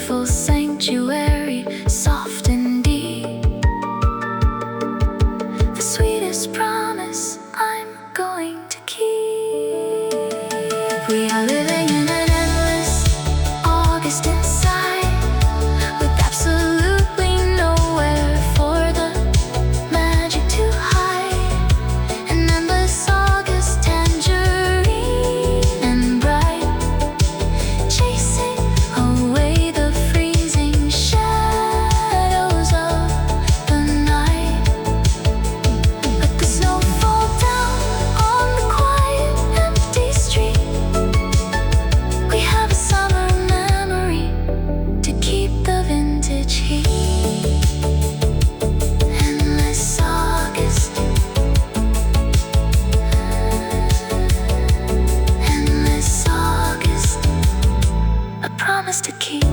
beautiful sanctuary, soft and deep. The sweetest promise I'm going to keep. We are living in an endless August inside, with absolutely nowhere for the magic to hide. An endless August tangerine and bright, chasing away the freezing shadows of the night. Let the snow fall down on the quiet, empty street. We have a summer memory to keep the vintage heat. Endless August, endless August, a promise to keep.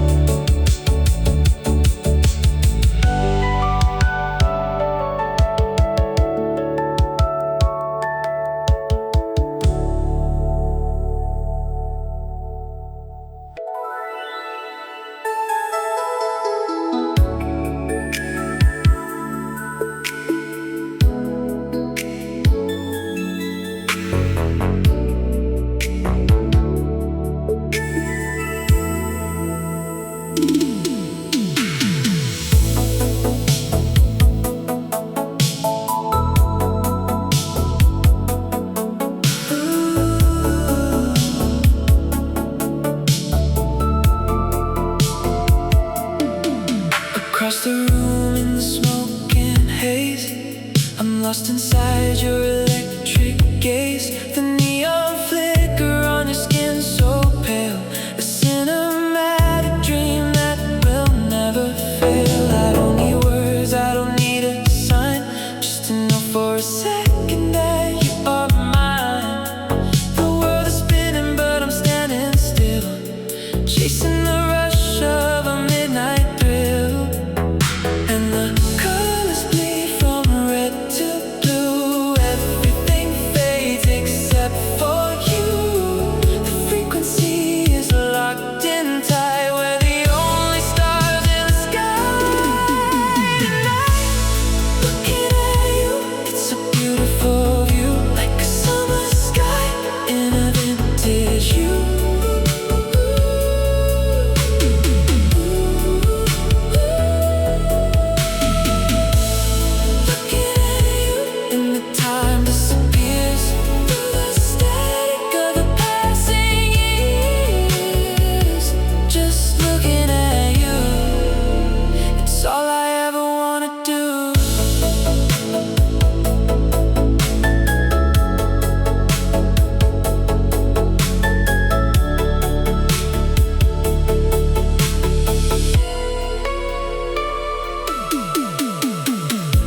Across the room in the smoke and haze, I'm lost inside your electric gaze. The neon flicker on your skin so pale, a cinematic dream that will never fail. I don't need words, I don't need a sign, just to know for a second that you are mine. The world is spinning but I'm standing still, chasing the rush of a midnight thrill. And the colors bleed from red to blue. Everything fades except for you. The frequency is locked in tight. We're the only stars in the sky tonight. Looking at you, it's a beautiful view, like a summer sky in a vintage you. And the time disappears through the static of the passing years. Just looking at you, it's all I ever wanna do.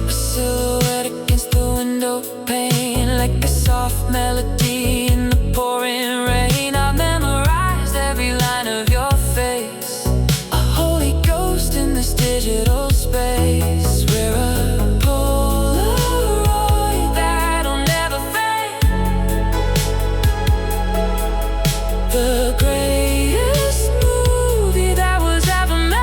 A silhouette against the window pane, like a soft melody in the pouring rain. I've memorized every line of your face, a holy ghost in this digital space. We're a Polaroid that'll never fade, the greatest movie that was ever made.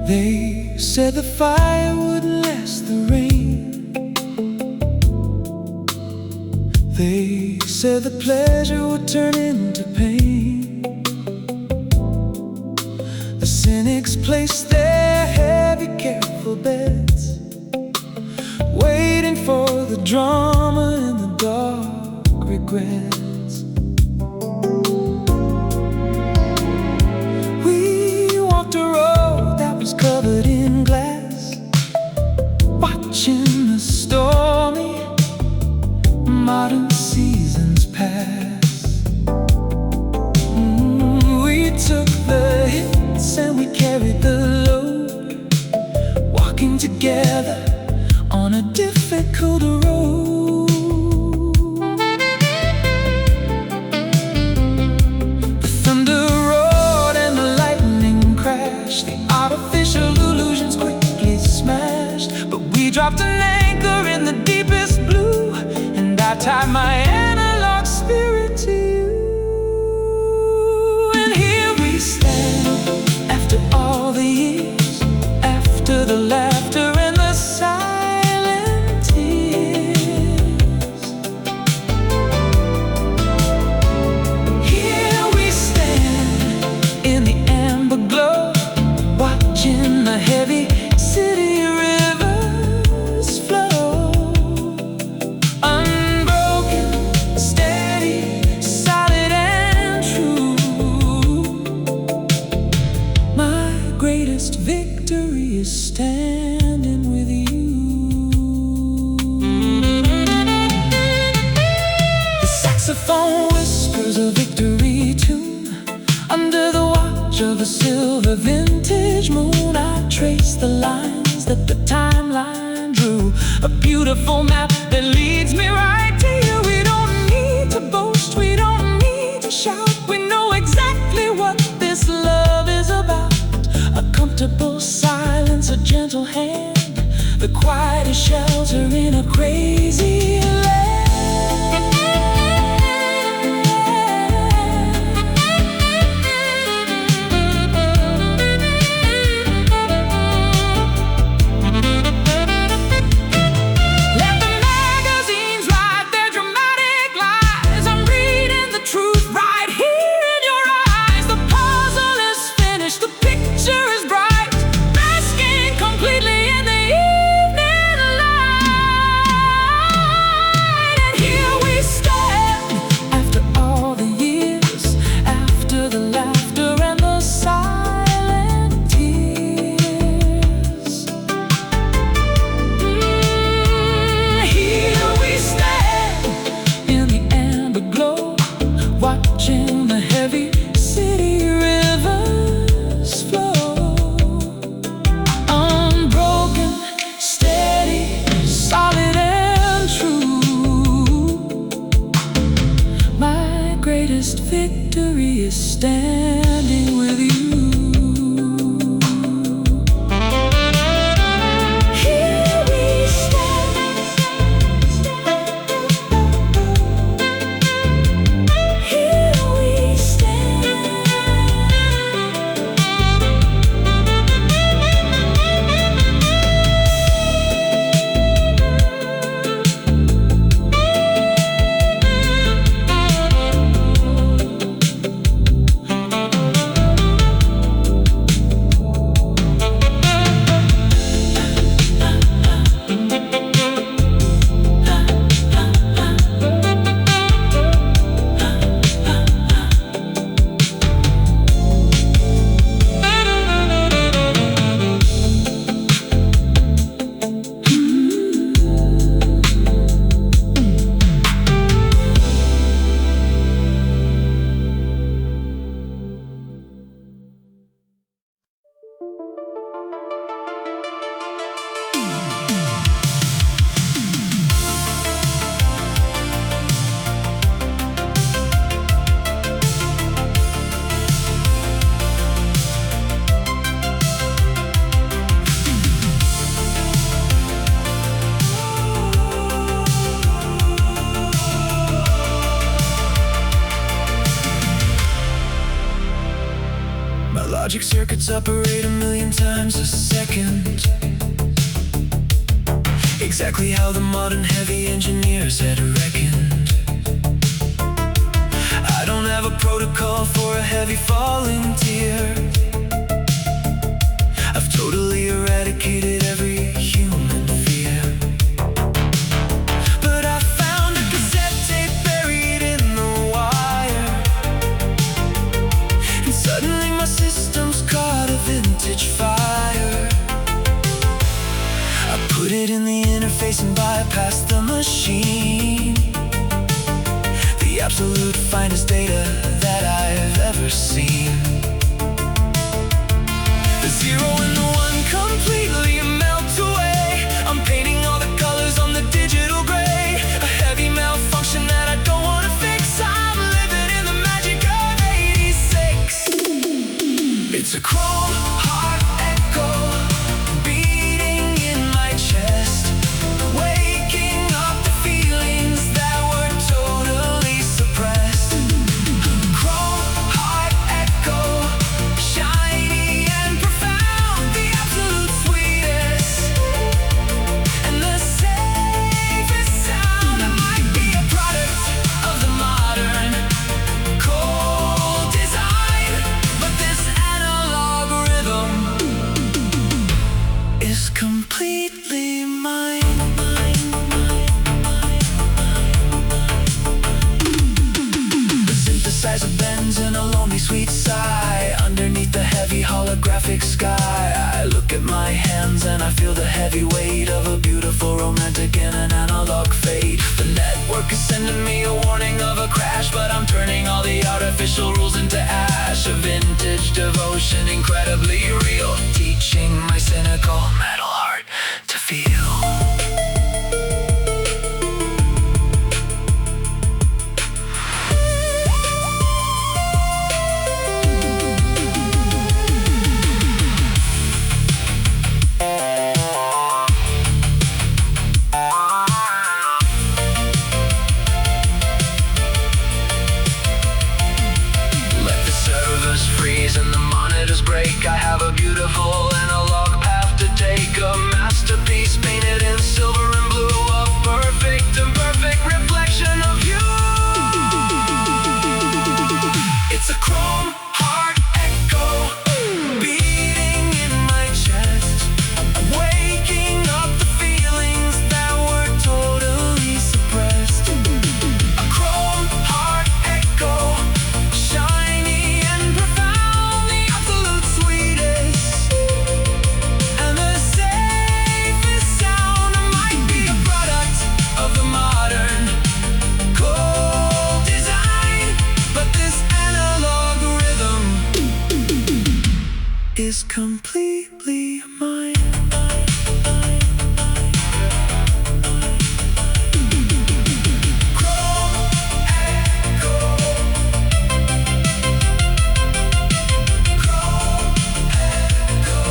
They said the fire wouldn't last the rain. They said the pleasure would turn into pain. The cynics placed their heavy, careful beds, waiting for the drama and the dark regrets. We walked a road that was covered in glass, watching the stormy modern seasons pass. We took the hits and we carried the load, walking together on a difficult road. The thunder roared and the lightning crashed, the artificial illusions quickly smashed. But we dropped an anchor in the deepest blue, and I tied my analog spirit to you. And here we stand, after all the years, after the laughter and the silent tears. Here we stand in the amber glow, watching the heavy city rivers flow. Unbroken, steady, solid and true. My greatest victory is standing with you. The saxophone whispers a victory tune under the watch of a silver vintage moon. I trace the lines that the timeline drew, a beautiful map that leads me right to you. We don't need to boast, we don't need to shout. We know exactly what this love is about. A comfortable silence, a gentle hand, the quietest shelter in a crazy land. Let the magazines write their dramatic lies. I'm reading the truth right here in your eyes. The puzzle is finished, the picture is bright, basking completely in the evening light. My logic circuits operate 1,000,000 times a second, exactly how the modern heavy engineers had reckoned. I don't have a protocol for a heavy volunteer. I've totally eradicated every human fear. But I found a cassette tape buried in the wire, and suddenly my system's caught a vintage fire. I put it in the interface and bypassed the machine, the absolute finest data that I've ever seen. The zero and the one completely melt away. I'm painting all the colors on the digital gray, a heavy malfunction that I don't want to fix. I'm living in the magic of 86. It's a chrome heart echo beating in my chest, waking up the feelings that were totally suppressed. Chrome heart echo, shiny and profound, the absolute sweetest and the safest sound. I might be a product of the modern cold design, but this analog rhythm is completely mine. The synthesizer bends in a lonely sweet sigh underneath the heavy holographic sky. I look at my hands and I feel the heavy weight of a beautiful romantic in an analog fade. The network is sending me a warning of a crash, but I'm turning all the artificial rules into ash. A vintage devotion, incredibly real, teaching my cynical metal heart to feel. Let the servers freeze and the monitors break. I have a beautiful analog path to take, a masterpiece painted in silver and blue, a perfect imperfect reflection of you. It's a chrome heart echo beating in my chest, waking up the feelings that were totally suppressed. A chrome heart echo, shiny and profound, the absolute sweetest and the safest sound. I might be a product of the modern cold design, but this analog rhythm is completely mine. Chrome echo, chrome echo.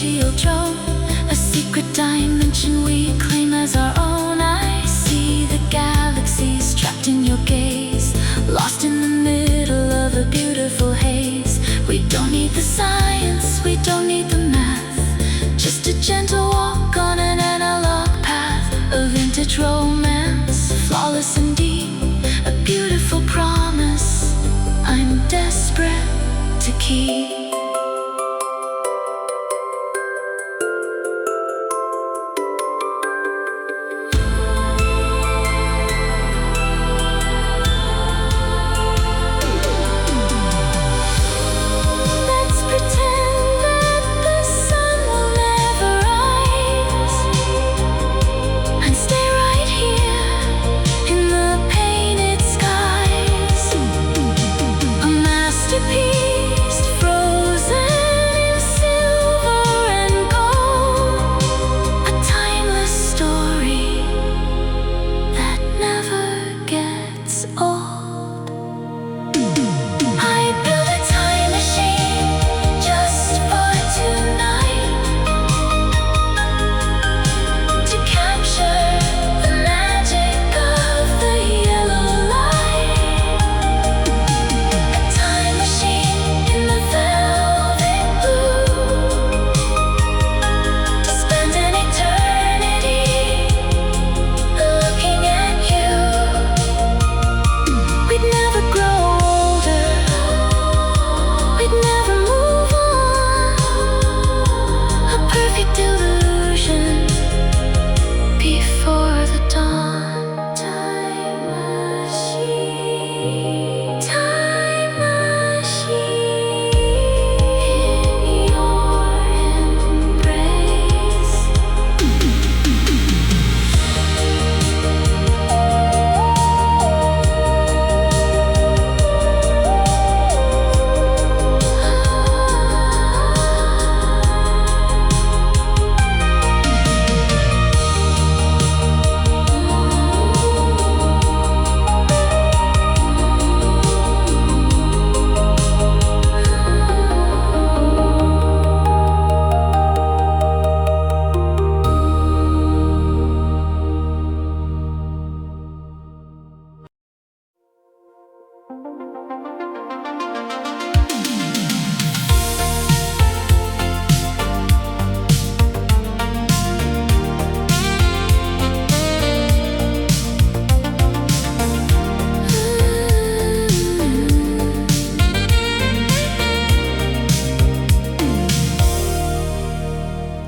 geodrome, a secret dimension we claim as our own. I see the galaxies trapped in your gaze, lost in the middle of a beautiful haze. We don't need the science, we don't need the math, just a gentle walk on an analog path, a vintage romance, flawless and deep, a beautiful promise I'm desperate to keep.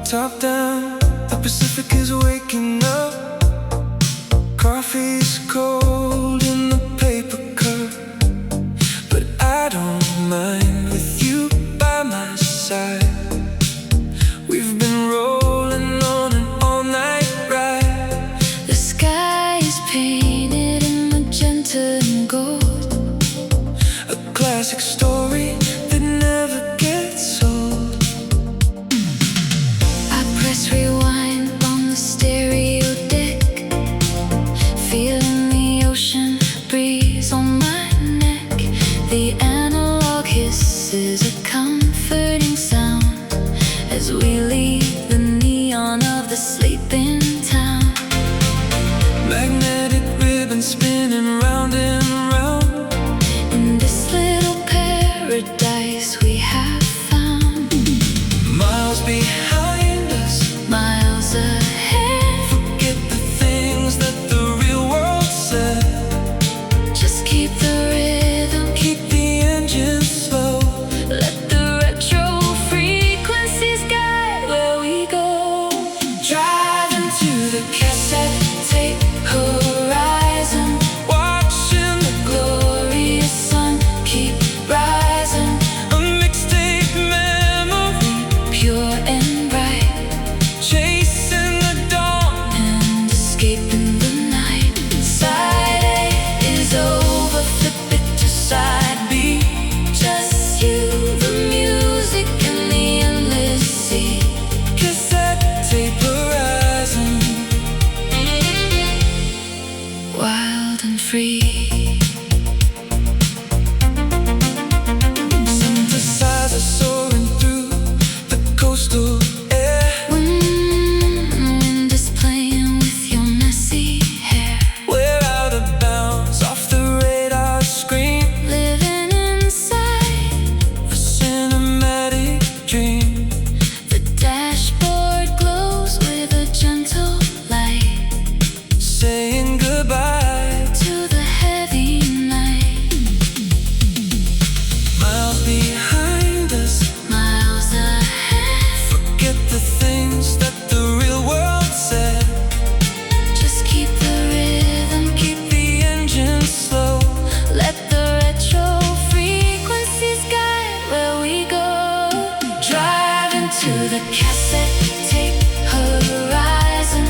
Top down, the Pacific is waking up. Coffee's cold in the paper cup, but I don't mind with you by my side. We've been rolling on an all-night ride. The sky is painted in magenta and gold, a classic story that never gets old. I press rewind on the stereo deck, feeling the ocean breeze on my neck. The analog hisses a comforting sound as we leave the neon of the sleeping town. Magnetic ribbon spinning round and round In this little paradise we have found, miles behind us. miles ahead. Forget the things that the real world said. Just keep the rhythm, Keep the engine slow. let the retro frequencies guide where we go. Driving to the cassette tape horizon, Watching the glorious sun keep rising. a mixtape behind us, miles ahead. forget the things that the real world said. Just keep the rhythm, Keep the engine slow. let the retro frequencies guide where we go. Drive into the cassette tape horizon,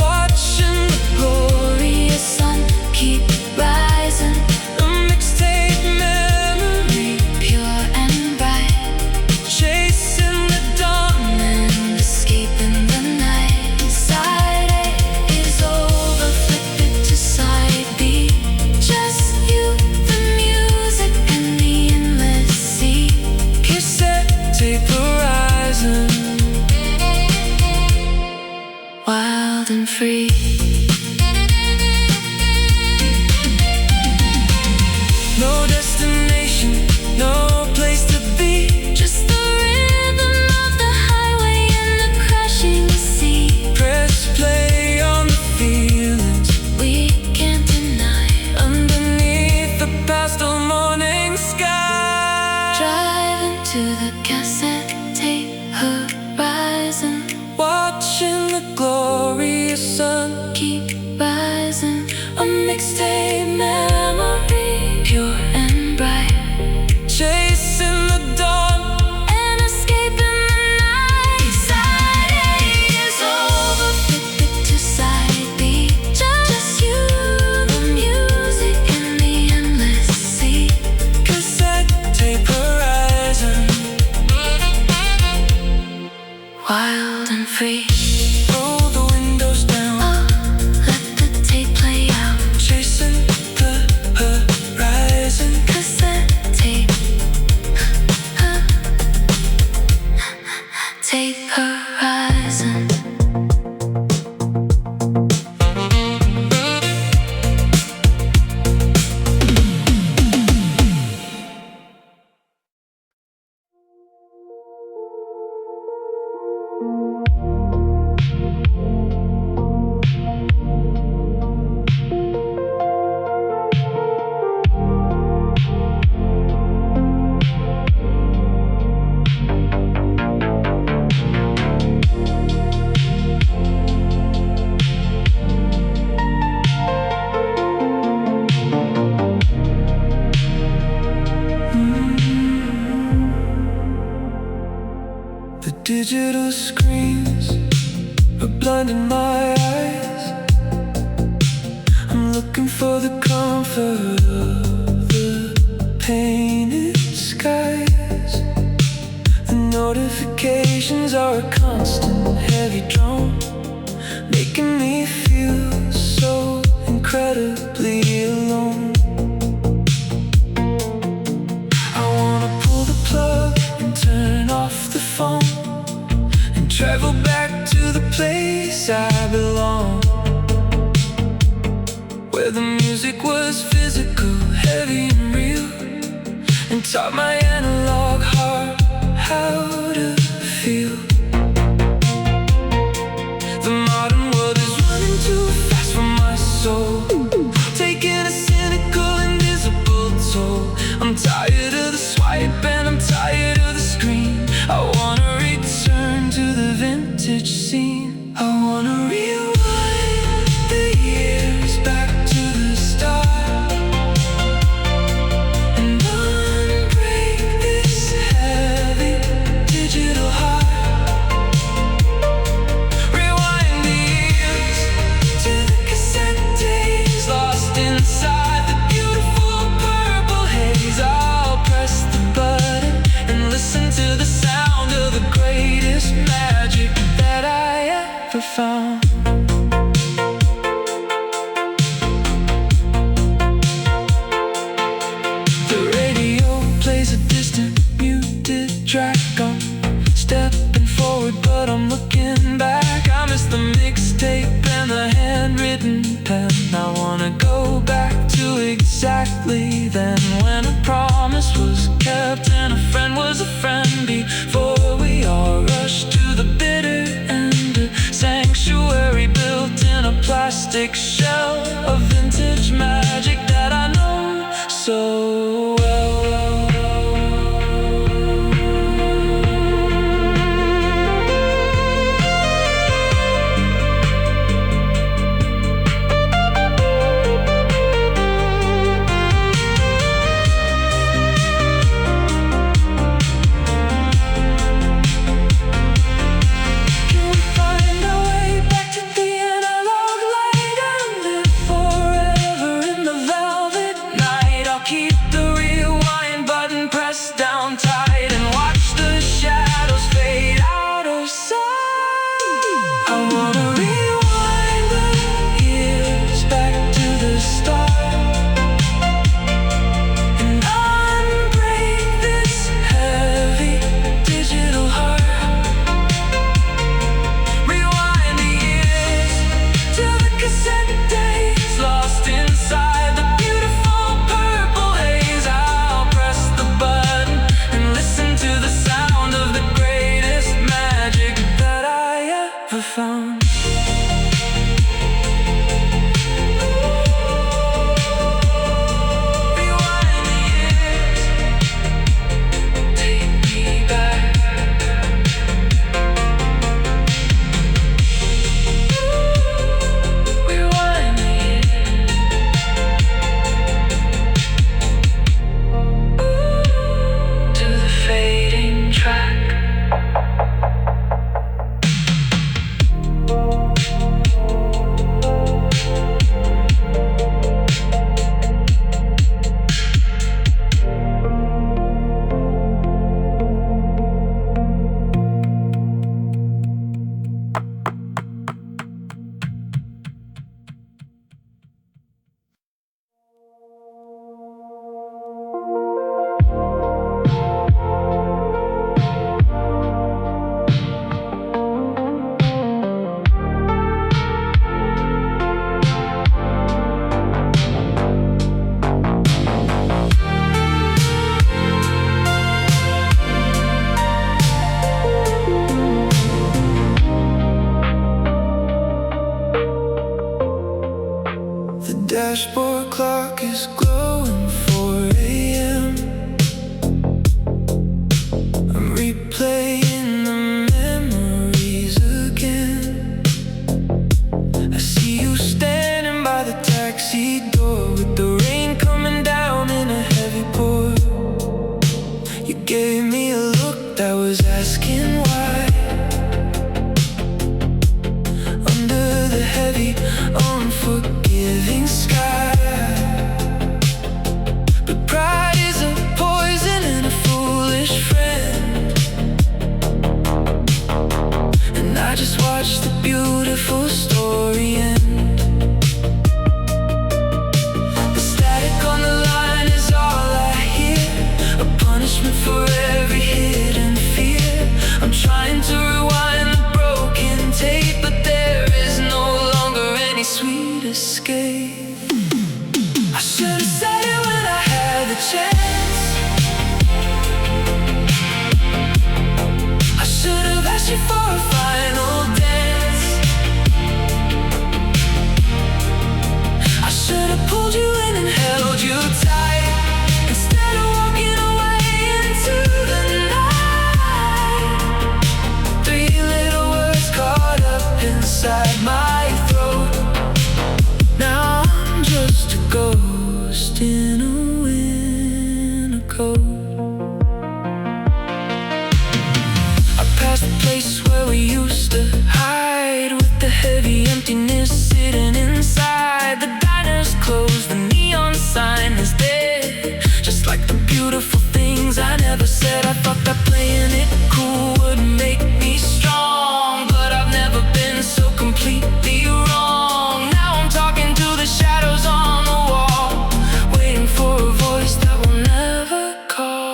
Watching the glorious sun keep rising. the mixtape memory, Pure and bright, chasing the dawn. and escaping the night. Side A is over, flip it to side B. Just you, the music, and the endless sea. Cassette tape horizon, Wild and free. no destination, no place to be. Just the rhythm of the highway and the crashing sea. Press play on the feelings We can't deny. underneath the pastel morning sky. Drive into the cassette tape horizon, Watching the glorious sun, keep rising. A mixtape memory, pure and bright, chasing the dawn. and escaping the night. Side A is over, flip it to side B. Just you, the music, and the endless sea. Cassette tape horizon, Wild and free. roll the windows down. Oh, let the tape play out. Chasing the horizon, Cassette tape, tape horizon. the digital screens are blinding my eyes. I'm looking for the comfort of the painted skies. The notifications are a constant heavy drum, making me feel so incredibly alone. I wanna pull the plug and turn off the phone and travel back to the place I belong, where the music was physical, heavy and real, and taught my analog heart how to feel. The modern world is running too fast for my soul, taking a cynical, invisible toll. I'm tired of the swipe and I'm tired of the screen. I wanna return to the vintage scene. I wanna rewind the years back to the start and unbreak this heavy digital heart. Rewind the years to the cassette days, lost inside the beautiful purple haze. I'll press the button and listen to the sound of the greatest magic that I ever found. The radio plays a distant, muted track. I'm stepping forward, but I'm looking back. I miss the mixtape and the handwritten pen. I wanna go back to exactly then, when a promise was kept and a friend was a friend, before we all rushed to the bitter end. A sanctuary built in a plastic shell, a vintage magic that I know so well. watch the beautiful story end. The static on the line is all I hear, a punishment for every hidden fear. I'm trying to rewind the broken tape, but there is no longer any sweet escape. I should have said it when I had the chance. I should have asked you for a final dance. I should have pulled you in and held you tight, instead of walking away into the night. 3 little words caught up inside my throat. Now I'm just a ghost in a winter coat. I passed the place where we used to hide, with the heavy emptiness sitting inside. The diner's closed, the neon sign is dead, just like the beautiful things I never said. I thought that playing it cool would make me strong, but I've never been so completely wrong. Now I'm talking to the shadows on the wall, waiting for a voice that will never call.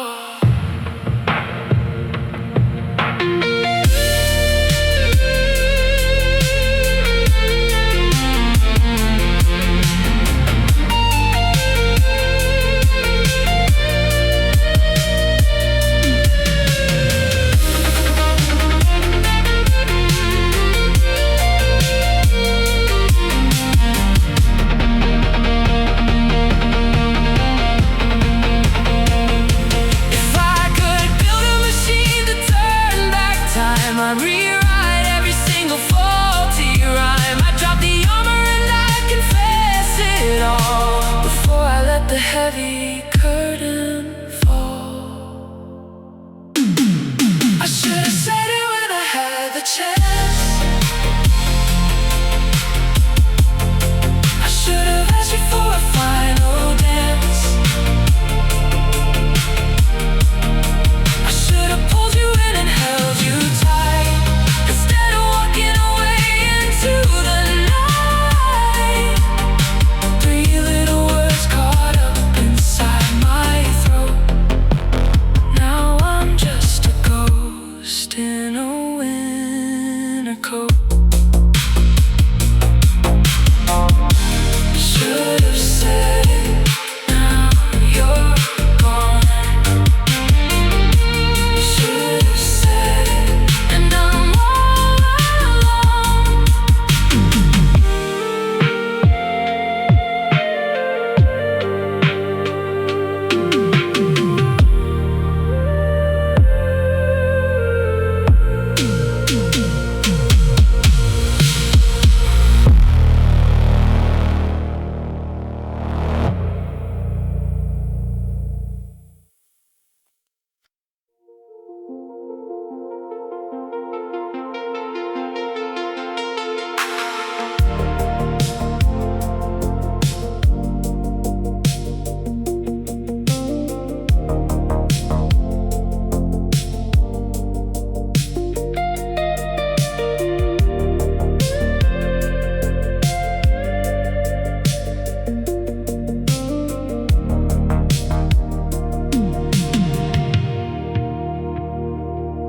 I'd rewrite every single faulty rhyme. I drop the armor and I confess it all, before I let the heavy curtain fall. I should have said it when I had the chance. I should have asked you for a final dance. I should have pulled you in and held you tight, instead of walking away into the night. 3 little words caught up inside my throat. Now I'm just a ghost in a winter coat. Should have said it, now you're gone. Should have said it, and I'm all alone.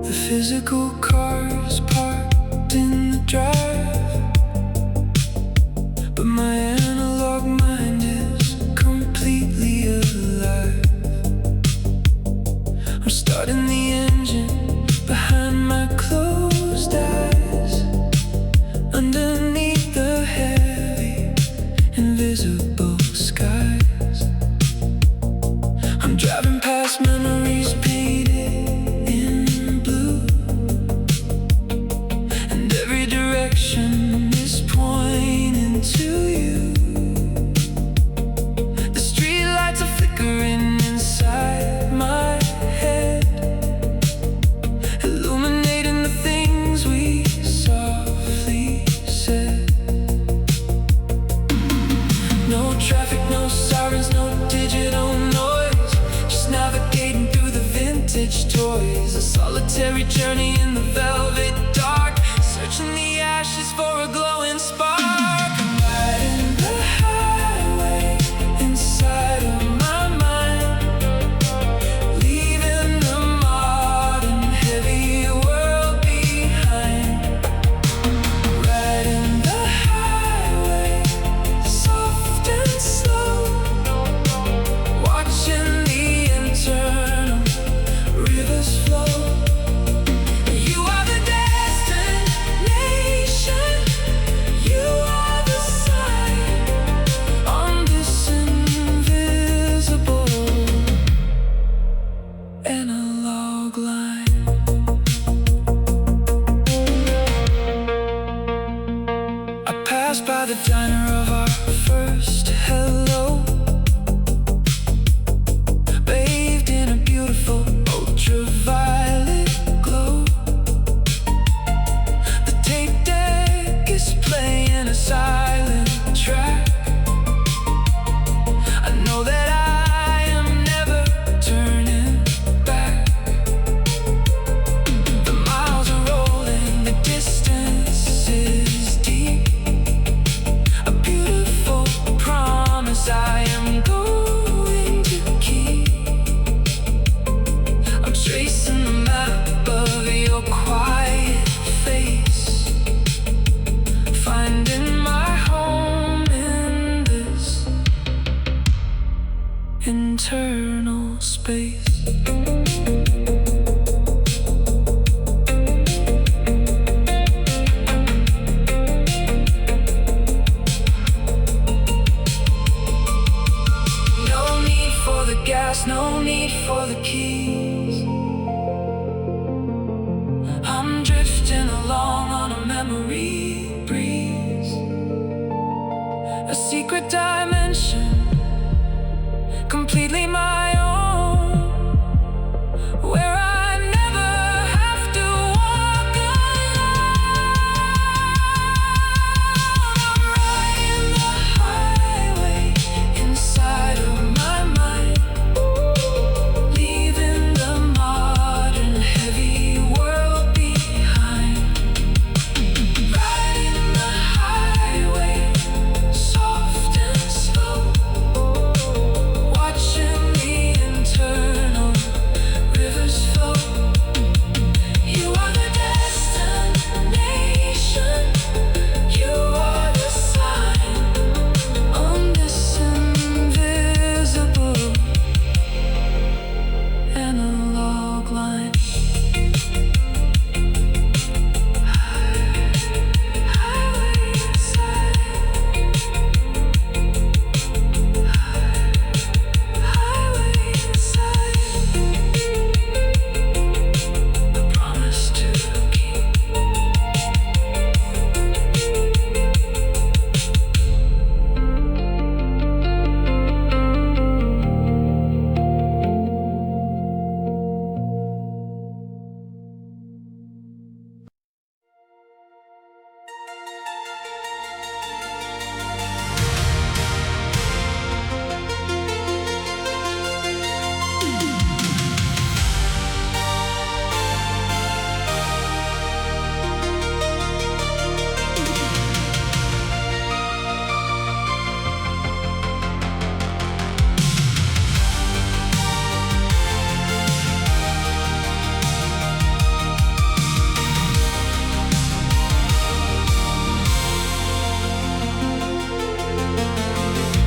The physical car's parked in the drive, but my analog mind is completely alive. I'm starting the engine behind my closed eyes, underneath the heavy, invisible skies. I'm driving past memories painted in blue, and every direction is pointing to you. The streetlights are flickering inside my head, illuminating the things we softly said. No traffic, no sirens, no digital noise, just navigating through the vintage toys. A solitary journey in the velvet dark, searching the ashes for a glowing spark. I'm riding the highway inside of my mind, leaving the modern heavy world behind. Riding the highway soft and slow, watching the internal rivers flow. You are the destination, you are the sign on this invisible analog line. I passed by the diner of our first hello, bathed in a beautiful ultraviolet glow. The tape deck is playing a silent track. I know that I am never turning back. The miles are rolling, the distance is deep. A beautiful promise I am going to keep. I'm tracing the map of your quiet face, finding my home in this internal space. No need for the gas, no need for the keys. I'm drifting along on a memory breeze, a secret dimension completely my own, where I never have to walk alone. I'm riding the highway inside of my mind, leaving the modern heavy world behind. Riding the highway soft and slow, watching the internal rivers flow. You are the destination, you are the sign on this invisible analog line. Highway inside, highway inside, a promise to keep.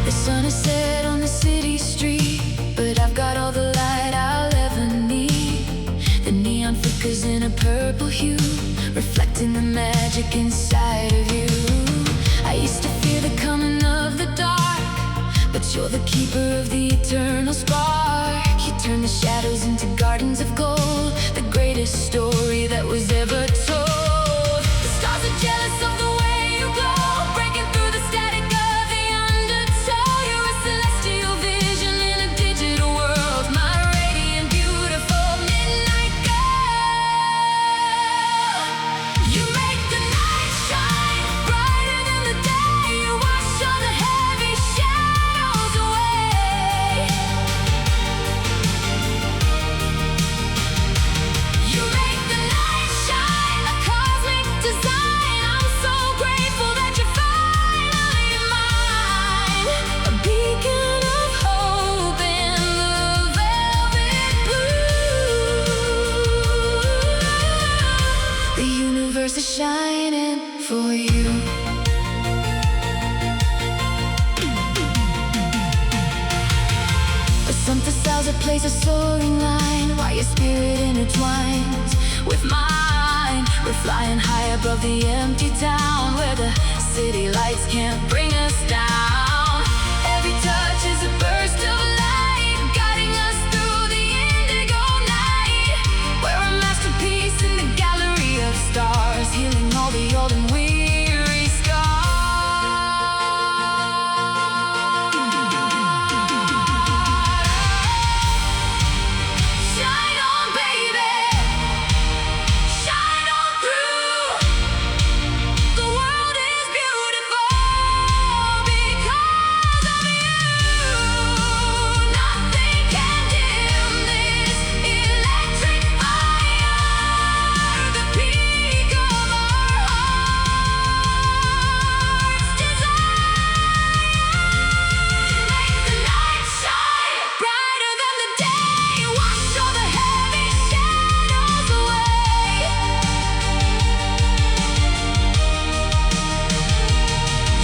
The sun is set on the city street, but I've got all the light I'll ever need. The neon flickers in a purple hue, reflecting the magic inside of you. I used to fear the coming of the dark, but you're the keeper of the eternal spark. You turn the shadows into gardens of gold, the greatest story that was ever told. The stars are jealous of the way you glow, breaking through the static of the undertow. You're a celestial vision in a digital world, my radiant, beautiful midnight girl. You make the night shine brighter than the day. You wash all the heavy shadows away. You make the plays a soaring line, while your spirit intertwines with mine. We're flying high above the empty town, where the city lights can't bring us down. Every touch is a burst of light, guiding us through the indigo night. We're a masterpiece in the gallery of stars, healing all the old and weary scars. Shine on, baby, shine on through. The world is beautiful because of you. Nothing can dim this electric fire, the peak of our heart's desire. You make the night shine brighter than the day, wash all the heavy shadows away.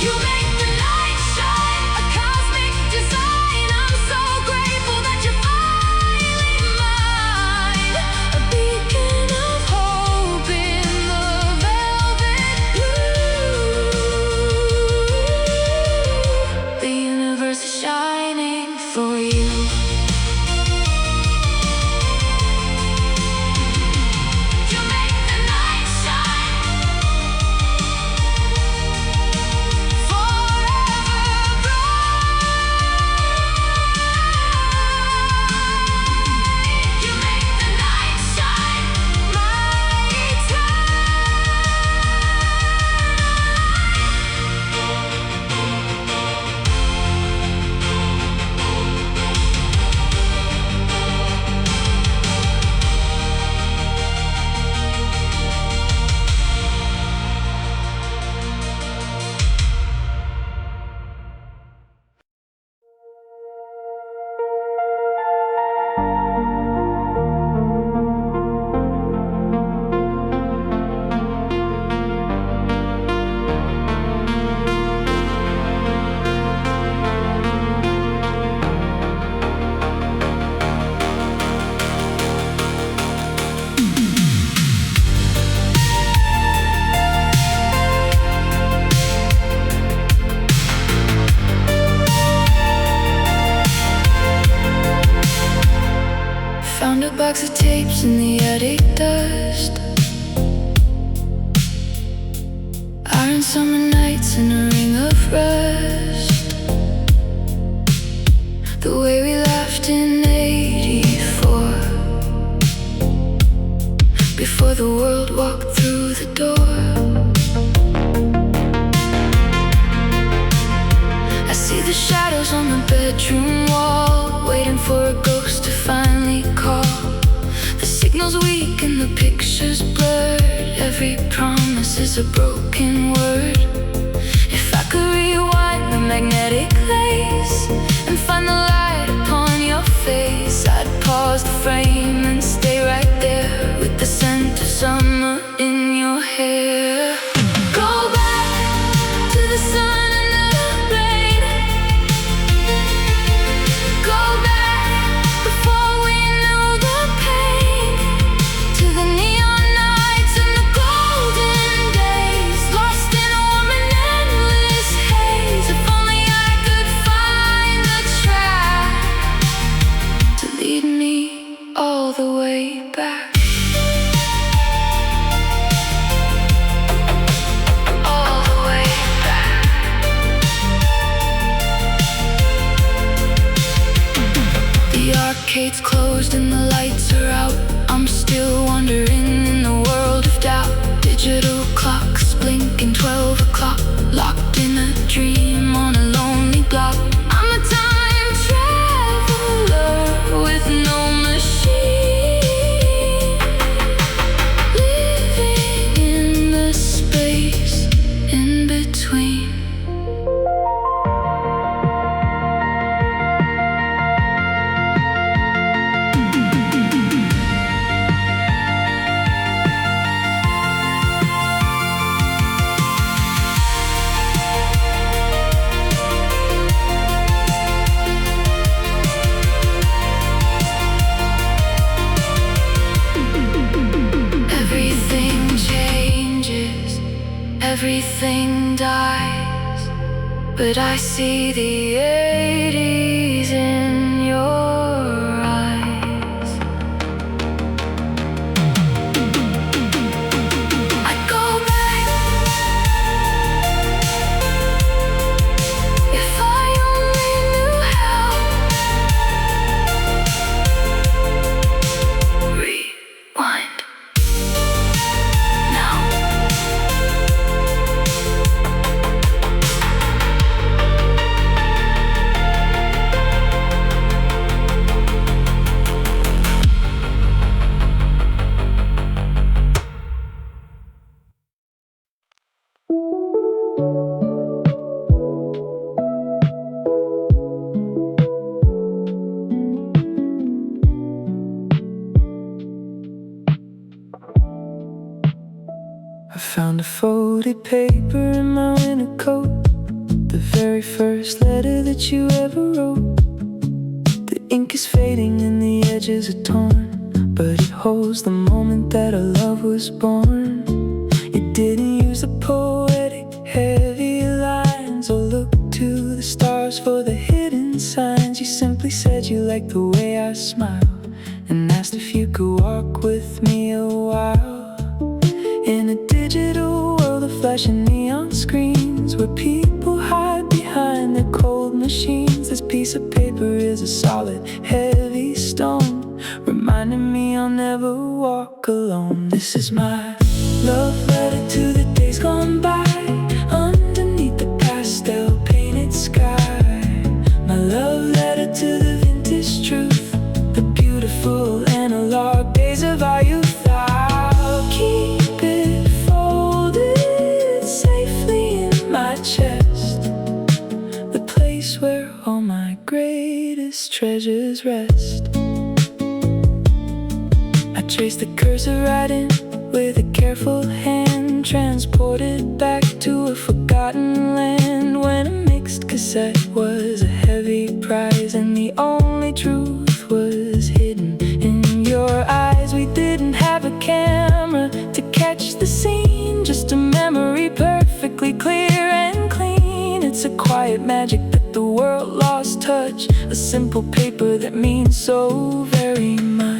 You make the night shine, a cosmic design. I'm so grateful that you're finally mine. A beacon of hope in the velvet blue. The universe is shining for you. You make the night shine forever bright. You make the night shine Found a box of tapes in the attic dust. Iron summer nights in a ring of rust. The way we laughed in '84, before the world walked through the door. I see the shadows on the bedroom wall, waiting for a ghost to finally call. The signal's weak and the picture's blurred. Every promise is a broken word. If I could rewind the magnetic lace and find the light upon your face, I'd pause the frame and stay right there with the scent of summer in your hair. Go back to the sun and the rain. Go back before we knew the pain, to the neon nights and the golden days, lost in a warm and endless haze. If only I could find the track to lead me all everything dies, but I see the 80s in your eyes. I go back. If I only knew how. Rewind. I found a folded paper in my winter coat, the very first letter that you ever wrote. The ink is fading and the edges are torn, but it holds the moment that our love was born. You didn't use the poetic heavy lines or look to the stars for the hidden signs. You simply said you liked the way I smile and asked if you could walk with me a while. In a digital world of flashing neon screens, where people hide behind their cold machines, this piece of paper is a solid, heavy stone, reminding me I'll never walk alone. This is my love letter to the days gone by, underneath the pastel painted sky. My love letter to the vintage truth, the beautiful analog days of our youth. I'll keep it folded safely in my chest, the place where all my greatest treasures rest. I trace the cursor right in with a careful hand, transported back to a forgotten land, when a mixed cassette was a heavy prize and the only truth was hidden in your eyes. We didn't have a camera to catch the scene, just a memory perfectly clear and clean. It's a quiet magic that the world lost touch, a simple paper that means so very much.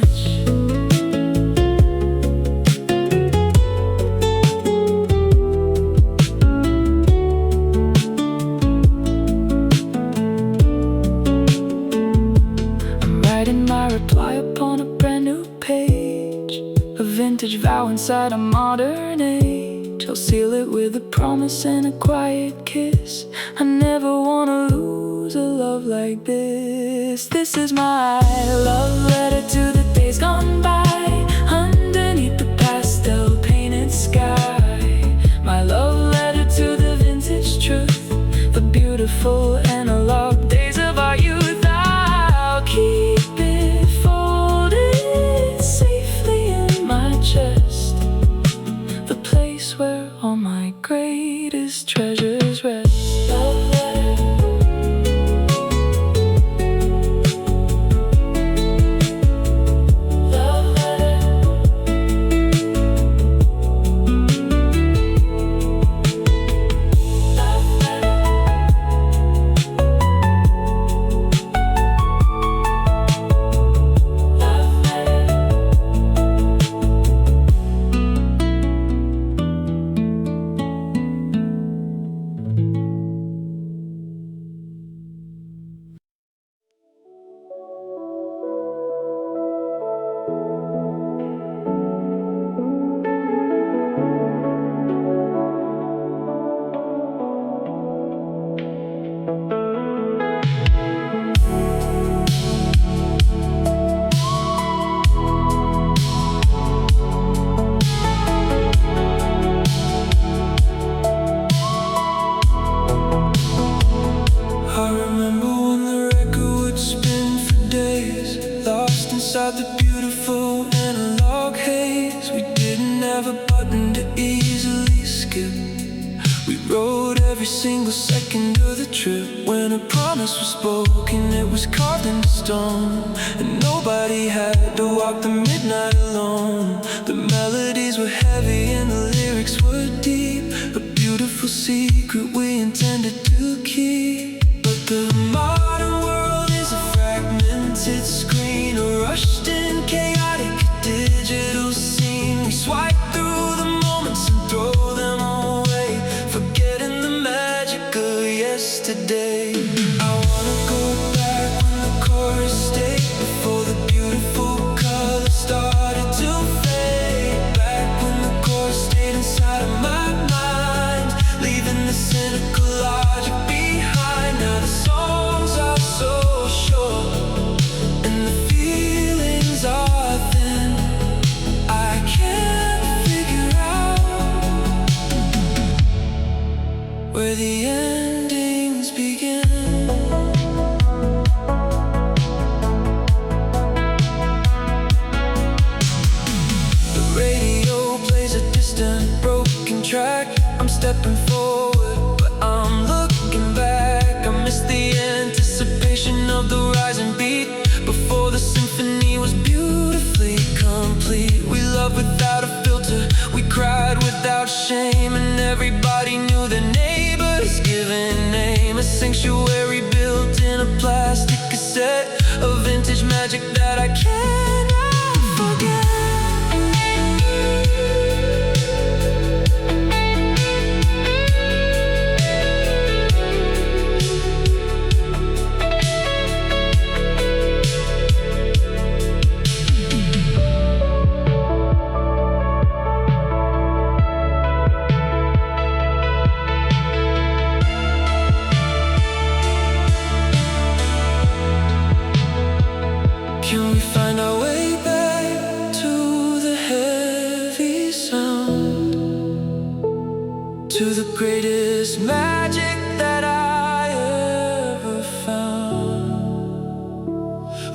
My reply upon a brand new page, a vintage vow inside a modern age. I'll seal it with a promise and a quiet kiss. I never wanna lose a love like this. This is my love letter to the days gone by, underneath the pastel painted sky. My love letter to the vintage truth, the beautiful analog days of our youth. I'll keep it folded safely in my chest, the place where all my greatest treasures rest. Love letter. Love letter. Love letter. inside the beautiful analog haze. We didn't have a button to easily skip. We rode every single second of the trip. When a promise was spoken, it was carved into stone, and nobody had to walk the midnight alone. The melodies were heavy and the lyrics were deep, a beautiful beautiful secret we intended to keep. But the modern world is a fragmented screen, a rushed and chaotic digital scene. We swipe through the moments and throw them away, forgetting the magic of yesterday. I wanna go back when the chorus stayed, before the beautiful colors started to fade. Back when the chorus stayed inside of my mind, leaving the cynical logic behind. Now the songs are so short and the feelings are thin. I can't figure out where the endings begin. The radio plays a distant, broken track. I'm stepping forward, but I'm looking back. I miss the anticipation of the rising beat, before the symphony was beautifully complete. We loved without a filter, we cried without shame, and everybody knew their neighbor's given name. A sanctuary built in a plastic cassette, a vintage magic that I cannot forget. Can we find our way back to the heavy sound, to the greatest magic that I ever found?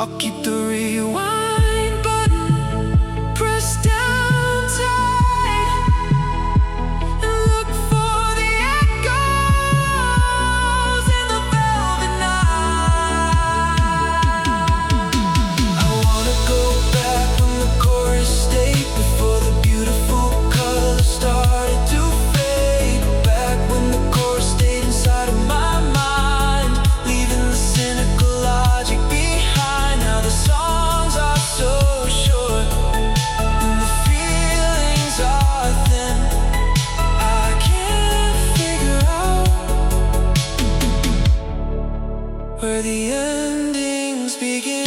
I'll keep the rewind button pressed down tight and look for the echoes in the velvet night. I wanna go back when the chorus stayed, before the beautiful colors started to fade. Back when the chorus stayed inside of my mind, leaving the cynical logic behind. Now the songs are so short and the feelings are thin. I can't figure out where the endings begin.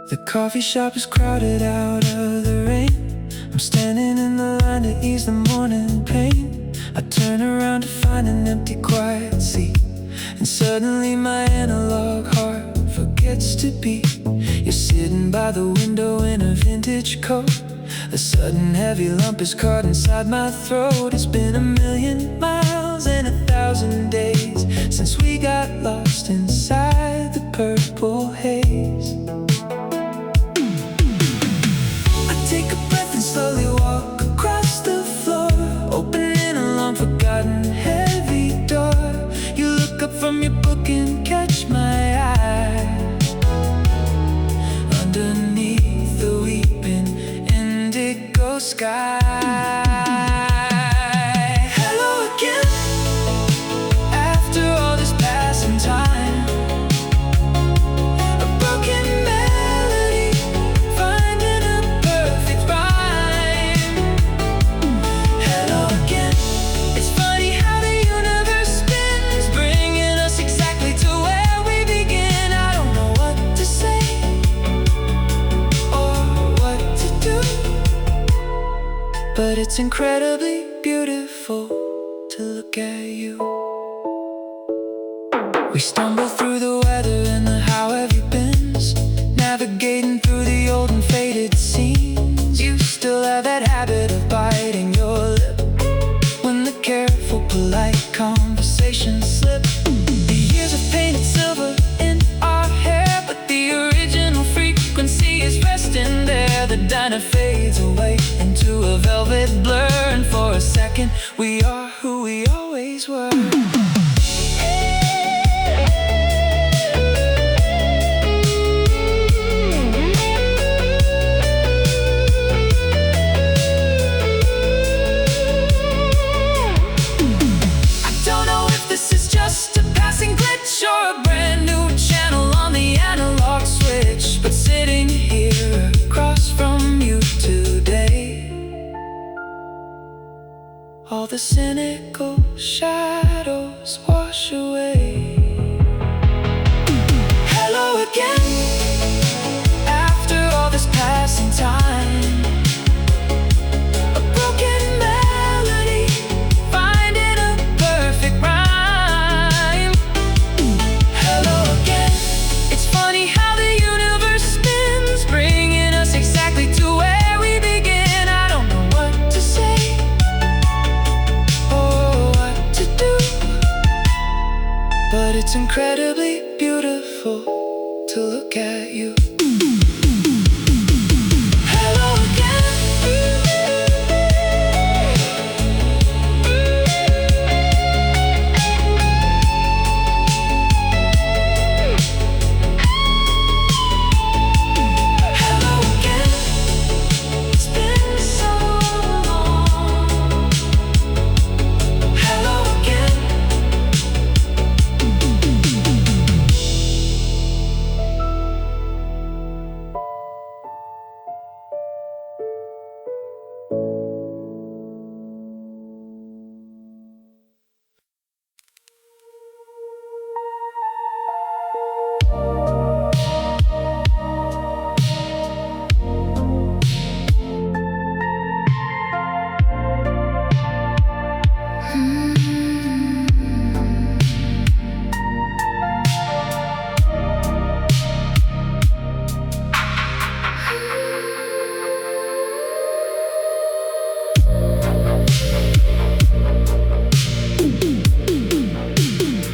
The coffee shop is crowded out of the rain. I'm standing in the line to ease the morning pain. I turn around to find an empty, quiet seat, and suddenly my analog heart forgets to beat. You're sitting by the window in a vintage coat. A sudden heavy lump is caught inside my throat. It's been 1,000,000 miles and 1,000 days since we got lost inside the purple haze. Take a breath and slowly walk across the floor, opening a long-forgotten heavy door. You look up from your book and catch my eye. Underneath the weeping indigo sky. Hello again, but it's incredibly beautiful to look at you. We stumble through the weather and the how have you beens, navigating through the old and faded scenes. You still have that habit of biting your lip when the careful, polite conversations slip. The years have painted silver in our hair, but the original frequency is resting there. The diner fades away into a velvet blur, and for a second we are who we always were. Or a brand new channel on the analog switch, but sitting here across from you today, all the cynical shadows wash away. Hello again, after all this passing time. A broken melody, finding a perfect rhyme. It's incredibly beautiful to look at you. Hello again. Hello again. It's been so long. Hello again.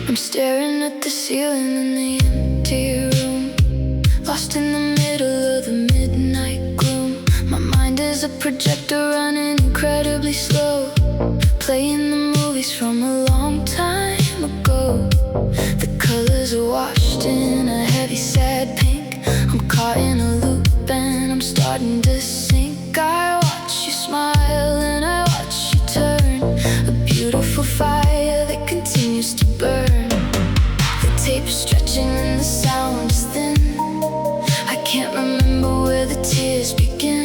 I'm staring at the ceiling in the empty room, lost in the middle of the midnight gloom. My mind is a projector running incredibly slow, playing the movies from a long time ago. The colors are washed in a heavy sad pink. I'm caught in a loop and I'm starting to sink. I watch you smile and I watch you turn, a beautiful fire that continues to burn. The tape is stretching and the sound is thin. I can't remember where the tears begin.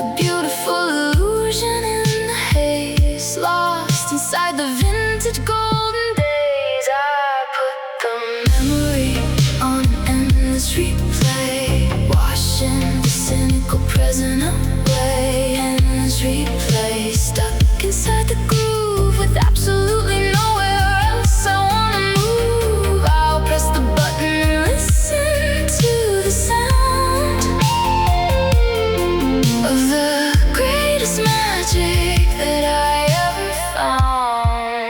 A beautiful illusion in the haze, lost inside the vintage golden days. I put the memory on an endless replay, washing the cynical present away. Endless replay, stuck inside the groove with absolutely nowhere else I wanna move. I'll press the button and listen to the sound of the greatest magic that I ever found.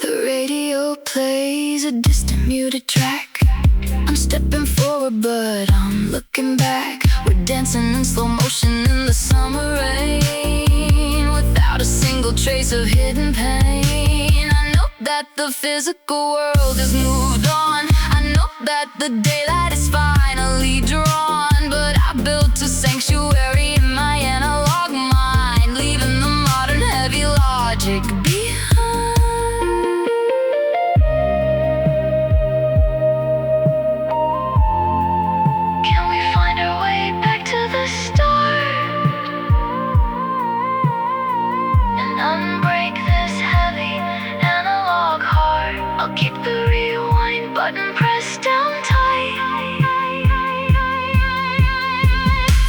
The radio plays a distant muted track. I'm stepping forward but I'm looking back. We're dancing in slow motion in the summer rain, without a single trace of hidden pain. I know that the physical world has moved on. I know that the daylight is finally drawn, but I built a sanctuary in my analog mind, leaving the modern heavy logic behind. Can we find our way back to the start I'll keep the rewind button pressed down tight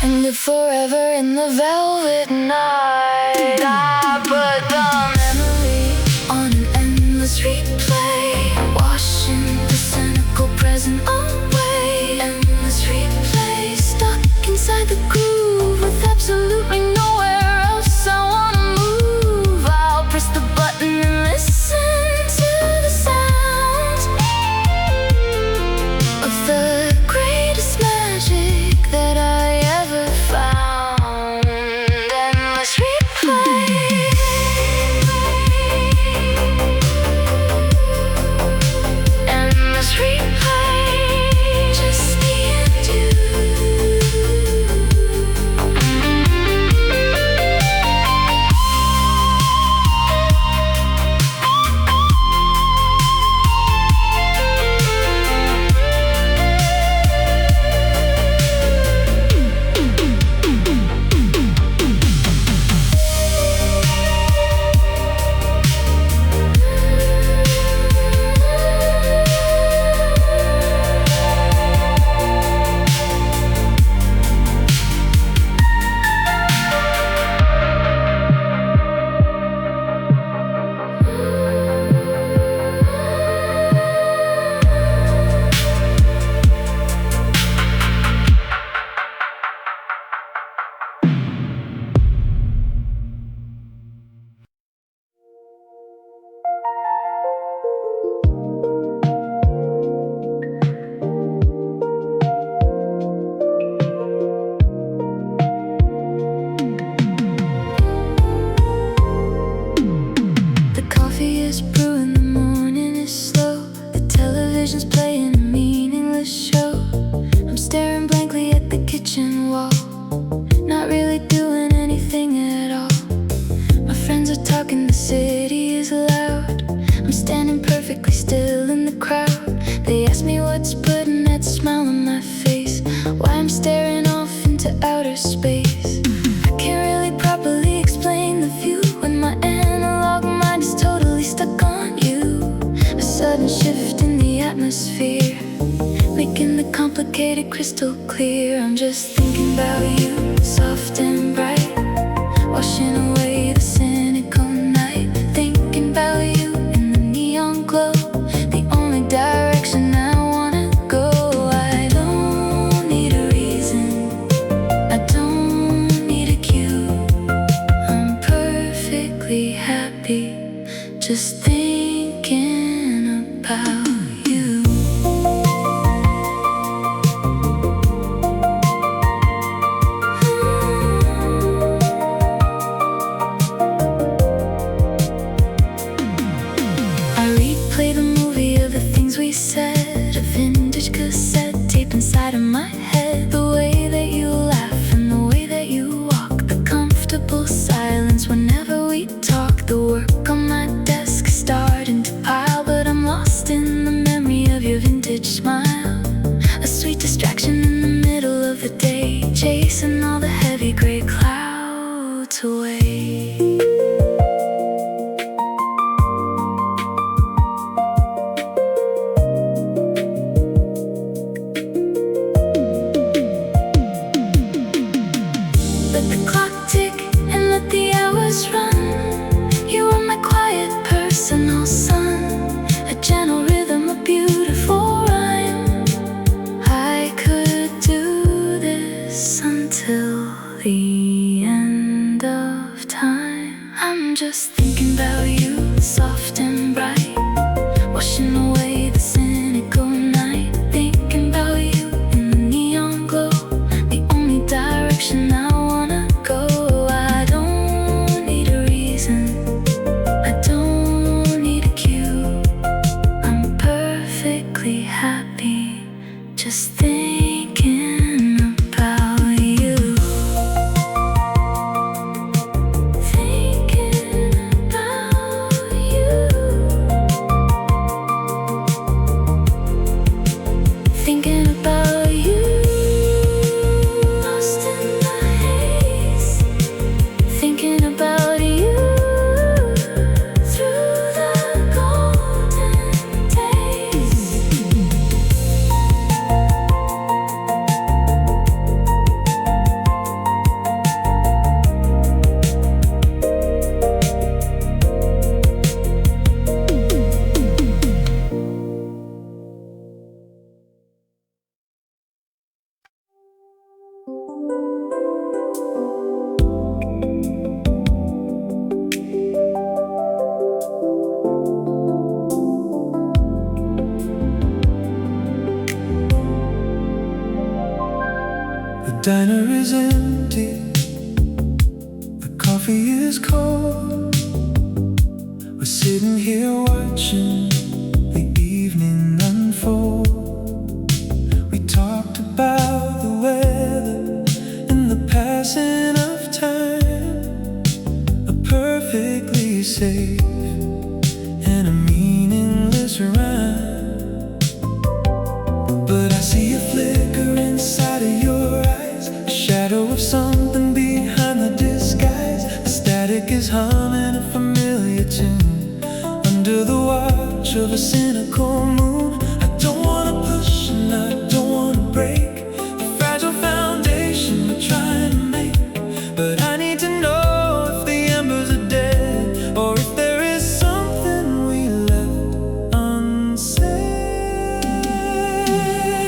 and live forever in the velvet night. I put the memory on an endless replay, washing the cynical present away. Endless replay, stuck inside the groove with absolutely nowhere else I wanna move. I'll press the button and listen to the sound of the greatest magic that I ever found. Endless replay. Endless replay, just me and you. The coffee is brewing, the morning is slow. The television's playing a meaningless show. I'm staring blankly at the kitchen wall, not really doing anything at all. My friends are talking, the city is loud. I'm standing perfectly still in the crowd. They ask me what's putting that smile on my face, why I'm staring off into outer space. I can't really properly explain the view when my analog mind is totally stuck on you. A sudden shift in the atmosphere, making the complicated crystal clear. I'm just thinking about you, soft and bright, washing away the cynical night. Thinking about you in the neon glow, the only direction I wanna go. I don't need a reason, I don't need a cue. I'm perfectly happy, just thinking about you. I replay the movie of the things we said, a vintage cassette tape inside of my head. The way that you laugh and the way that you walk, the comfortable silence whenever we talk. The work on my desk is starting to pile, but I'm lost in the memory of your vintage smile. A sweet distraction in the middle of the day, chasing all the heavy gray clouds away. Let the clock tick and let the hours run. You are my quiet personal sun, a gentle rhythm, a beautiful rhyme. I could do this until the end of time. I'm just thinking about you, soft and bright, washing away the cynical night. Thinking about you in the neon glow, the only direction I wanna go. I don't need a reason, I don't need a cue. I'm perfectly happy, just thinking about you. Thinking about you. diner is empty, the coffee is cold. We're sitting here watching the evening unfold. We talked about the weather and the passing of time, a perfectly safe and a meaningless rhyme. But I see a flicker inside of your eyes, a shadow of something behind the disguise. The static is humming a familiar tune under the watch of a cynical moon. I don't wanna push and I don't wanna break the fragile foundation we're trying to make, but I need to know if the embers are dead or if there is something we left unsaid.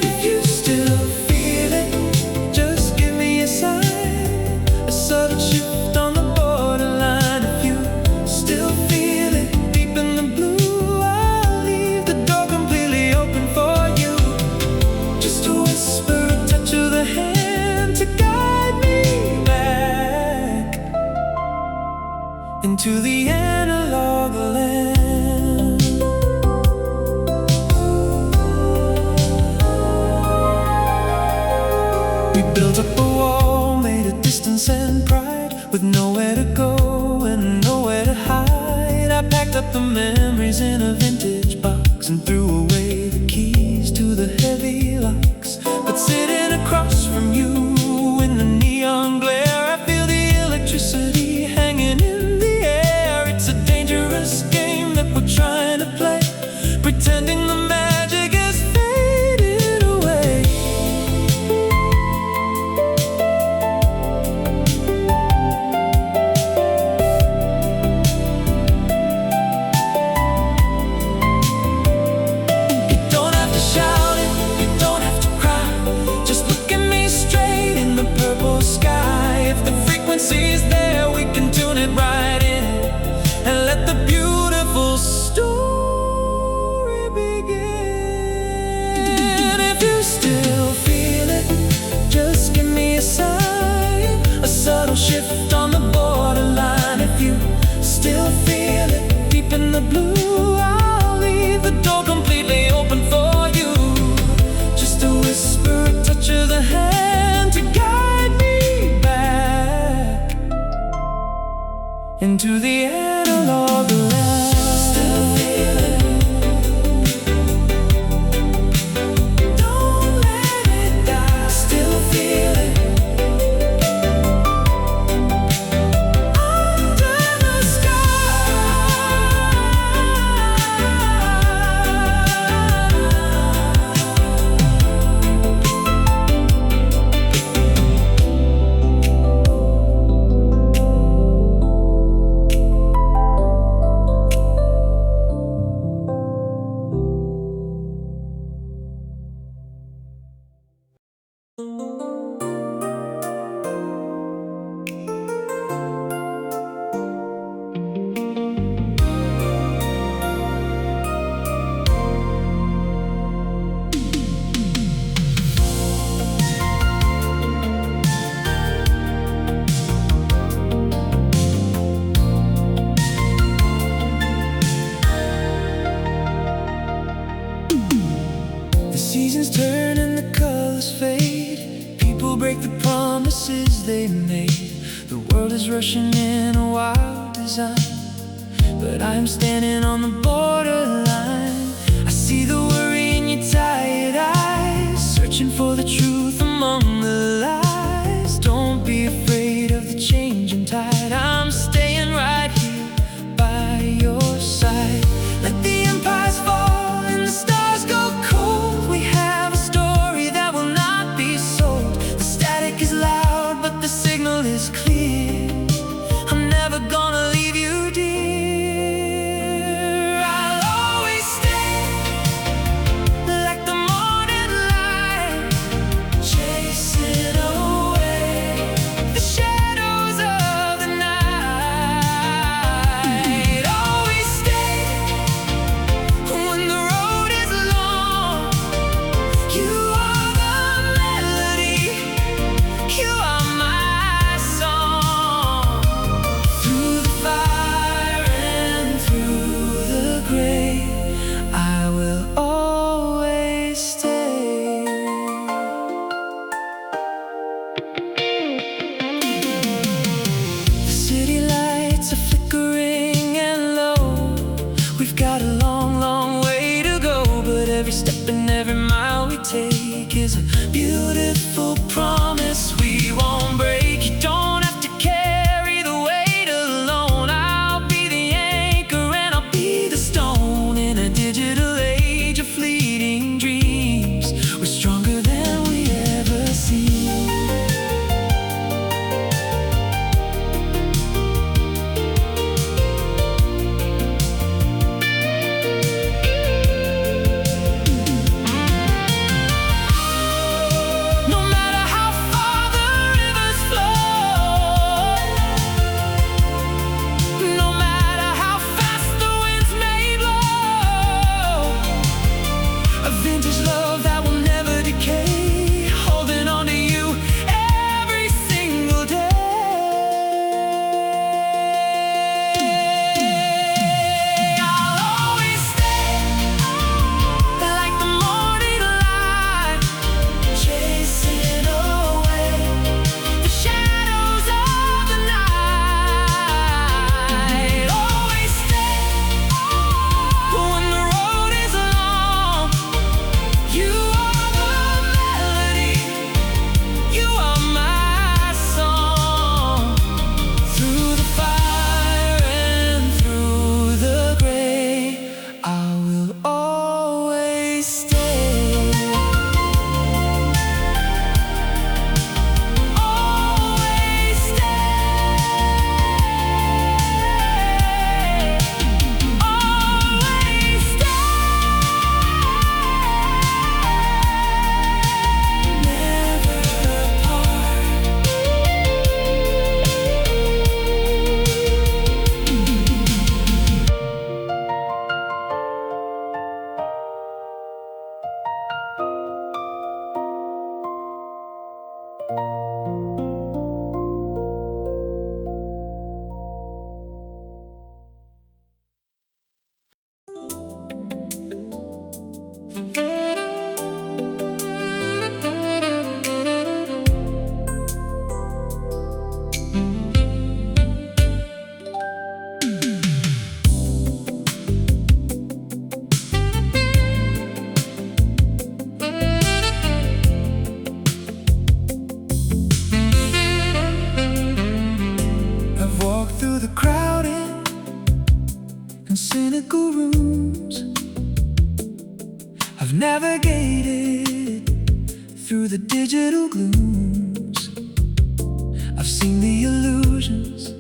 If you still feel it, just give me a sign, a subtle shift on the borderline. If you still feel it deep in the blue, I'll leave the door completely open for you. Just a whisper, a touch of the hand to guide me back into the analog land. We built up a wall made of distance and pride, with nowhere to go and nowhere to hide. I packed up the memories in a vintage box and threw away the keys to the heavy locks. But sitting across from you in the neon glare, I feel the electricity hanging in the air. It's a dangerous game that we're trying to play, pretending the magic has faded away. You don't have to shout it, you don't have to cry, just look at me straight in the purple sky. If the frequency's there, we can tune it right in and let the beautiful story begin. If you still feel it, just give me a sign, a subtle shift on the borderline. If you still feel it deep in the blue, I'll leave the door completely open for you. Just a whisper, a touch of the hand to guide me back into the analog land. Still feel it, don't let it die. Still feel it under the The seasons turn and the colors fade. People break the promises they made. The world is rushing in a wild design, but I am standing on the borderline. I see the worry in your tired eyes, searching for the truth among the lies. Don't be afraid of the changing tide, I'm staying right here by your side. Let the empires fall and the stars go cold. We have a story that will not be sold. The static is loud, but the signal is clear. I'm never gonna leave you, dear. I'll always every step and every mile we take is a beautiful promise we won't break. You don't have to carry the weight alone. I'll be the anchor and I'll be the stone. In a digital age of fleeting dreams, we're stronger than we ever seem. Cynical rooms, I've navigated through the digital glooms. I've seen the illusions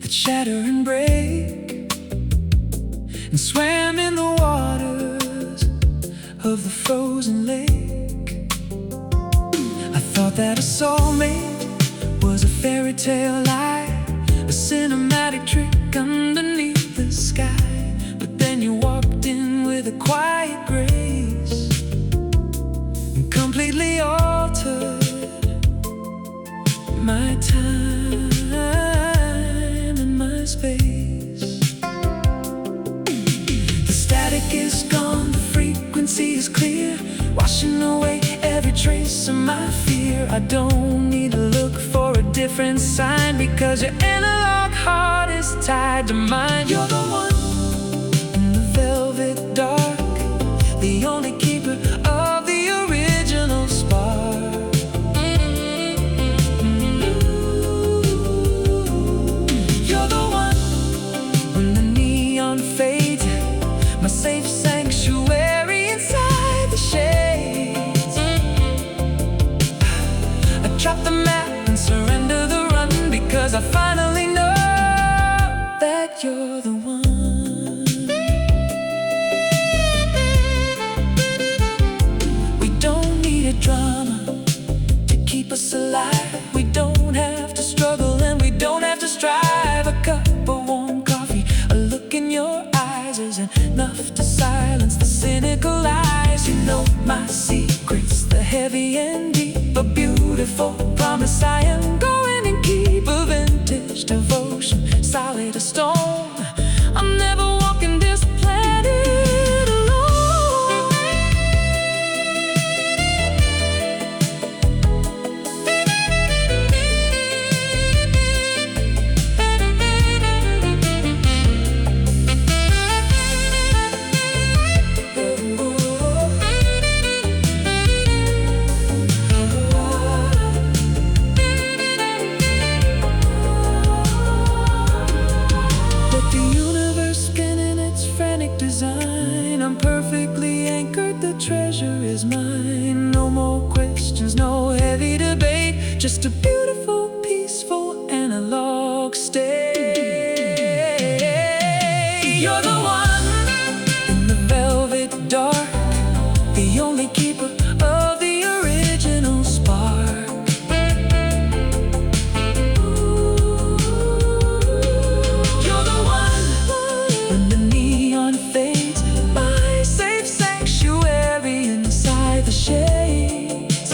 that shatter and break, and swam in the waters of the frozen lake. I thought that a soulmate was a fairy tale lie, a cinematic trick underneath the sky. But then you walked in with a quiet grace and completely altered my time and my space. The static is gone, the frequency is clear, washing away every trace of my fear. I don't need to look for a different sign, because your analog heart is tied to mine. You're the one in the velvet dark, the only keeper of the original spark. You're the one when the neon fades, my safe sanctuary inside the shades. I drop the map and surrender the run, because I finally know that you're the one. We don't need a drama to keep us alive. We don't have to struggle and we don't have to strive. A cup of warm coffee, a look in your eyes is enough to silence the cynical eyes. You know my secrets, the heavy and deep, a beautiful promise I am going and keep. A vintage devotion, solid as stone. I'm never walking this planet alone. I'm perfectly anchored, the treasure is mine. No more questions, no heavy debate, just a beautiful, peaceful analog stay. You're the one in the velvet dark, the only keeper of the original spark. You're the one when the neon fades, my safe sanctuary inside the shades.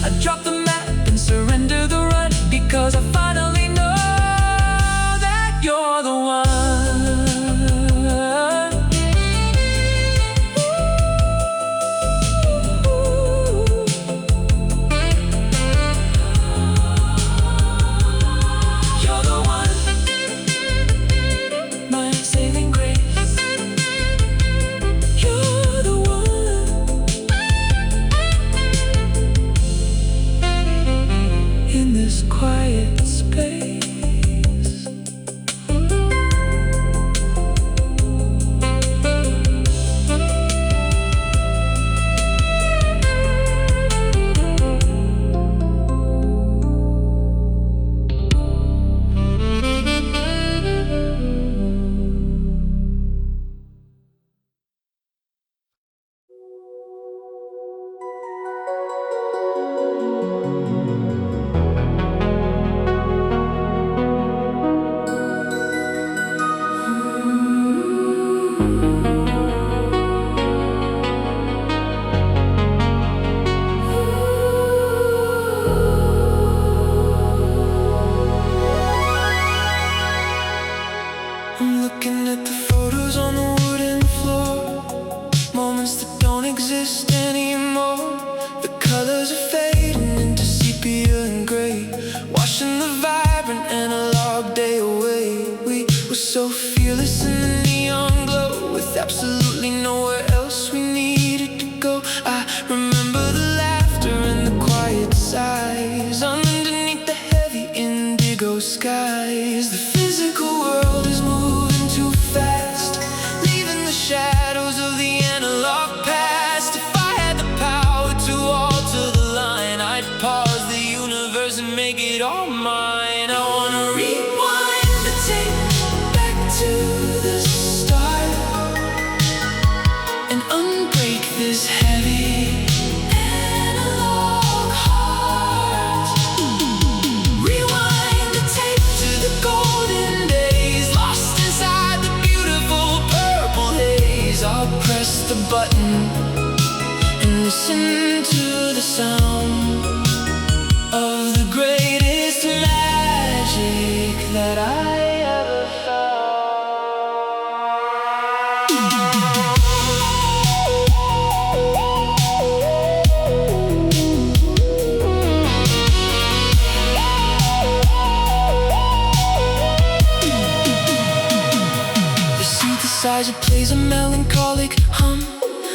I drop the map and surrender the run, because I finally know that you're the one. You're the one, my saving grace. You're the one in this quiet space. I'm looking at the photos on the wooden floor, moments that don't exist anymore. The colors are fading into sepia and gray, washing the vibrant analog day away. We were so fearless in the neon glow, with absolutely nowhere else we needed to go. I remember the laughter and the quiet sighs underneath the heavy indigo skies. The physical world is moving too fast, leaving the shadows of the analog past. If I had the power to alter the line, I'd pause the universe and make it all mine. I wanna rewind the tape back to the start and unbreak this heavy analog heart. Rewind the tape to the golden days, lost inside the beautiful purple haze. I'll press the button and listen to the sound of the greatest magic that I ever The synthesizer plays a melancholic hum.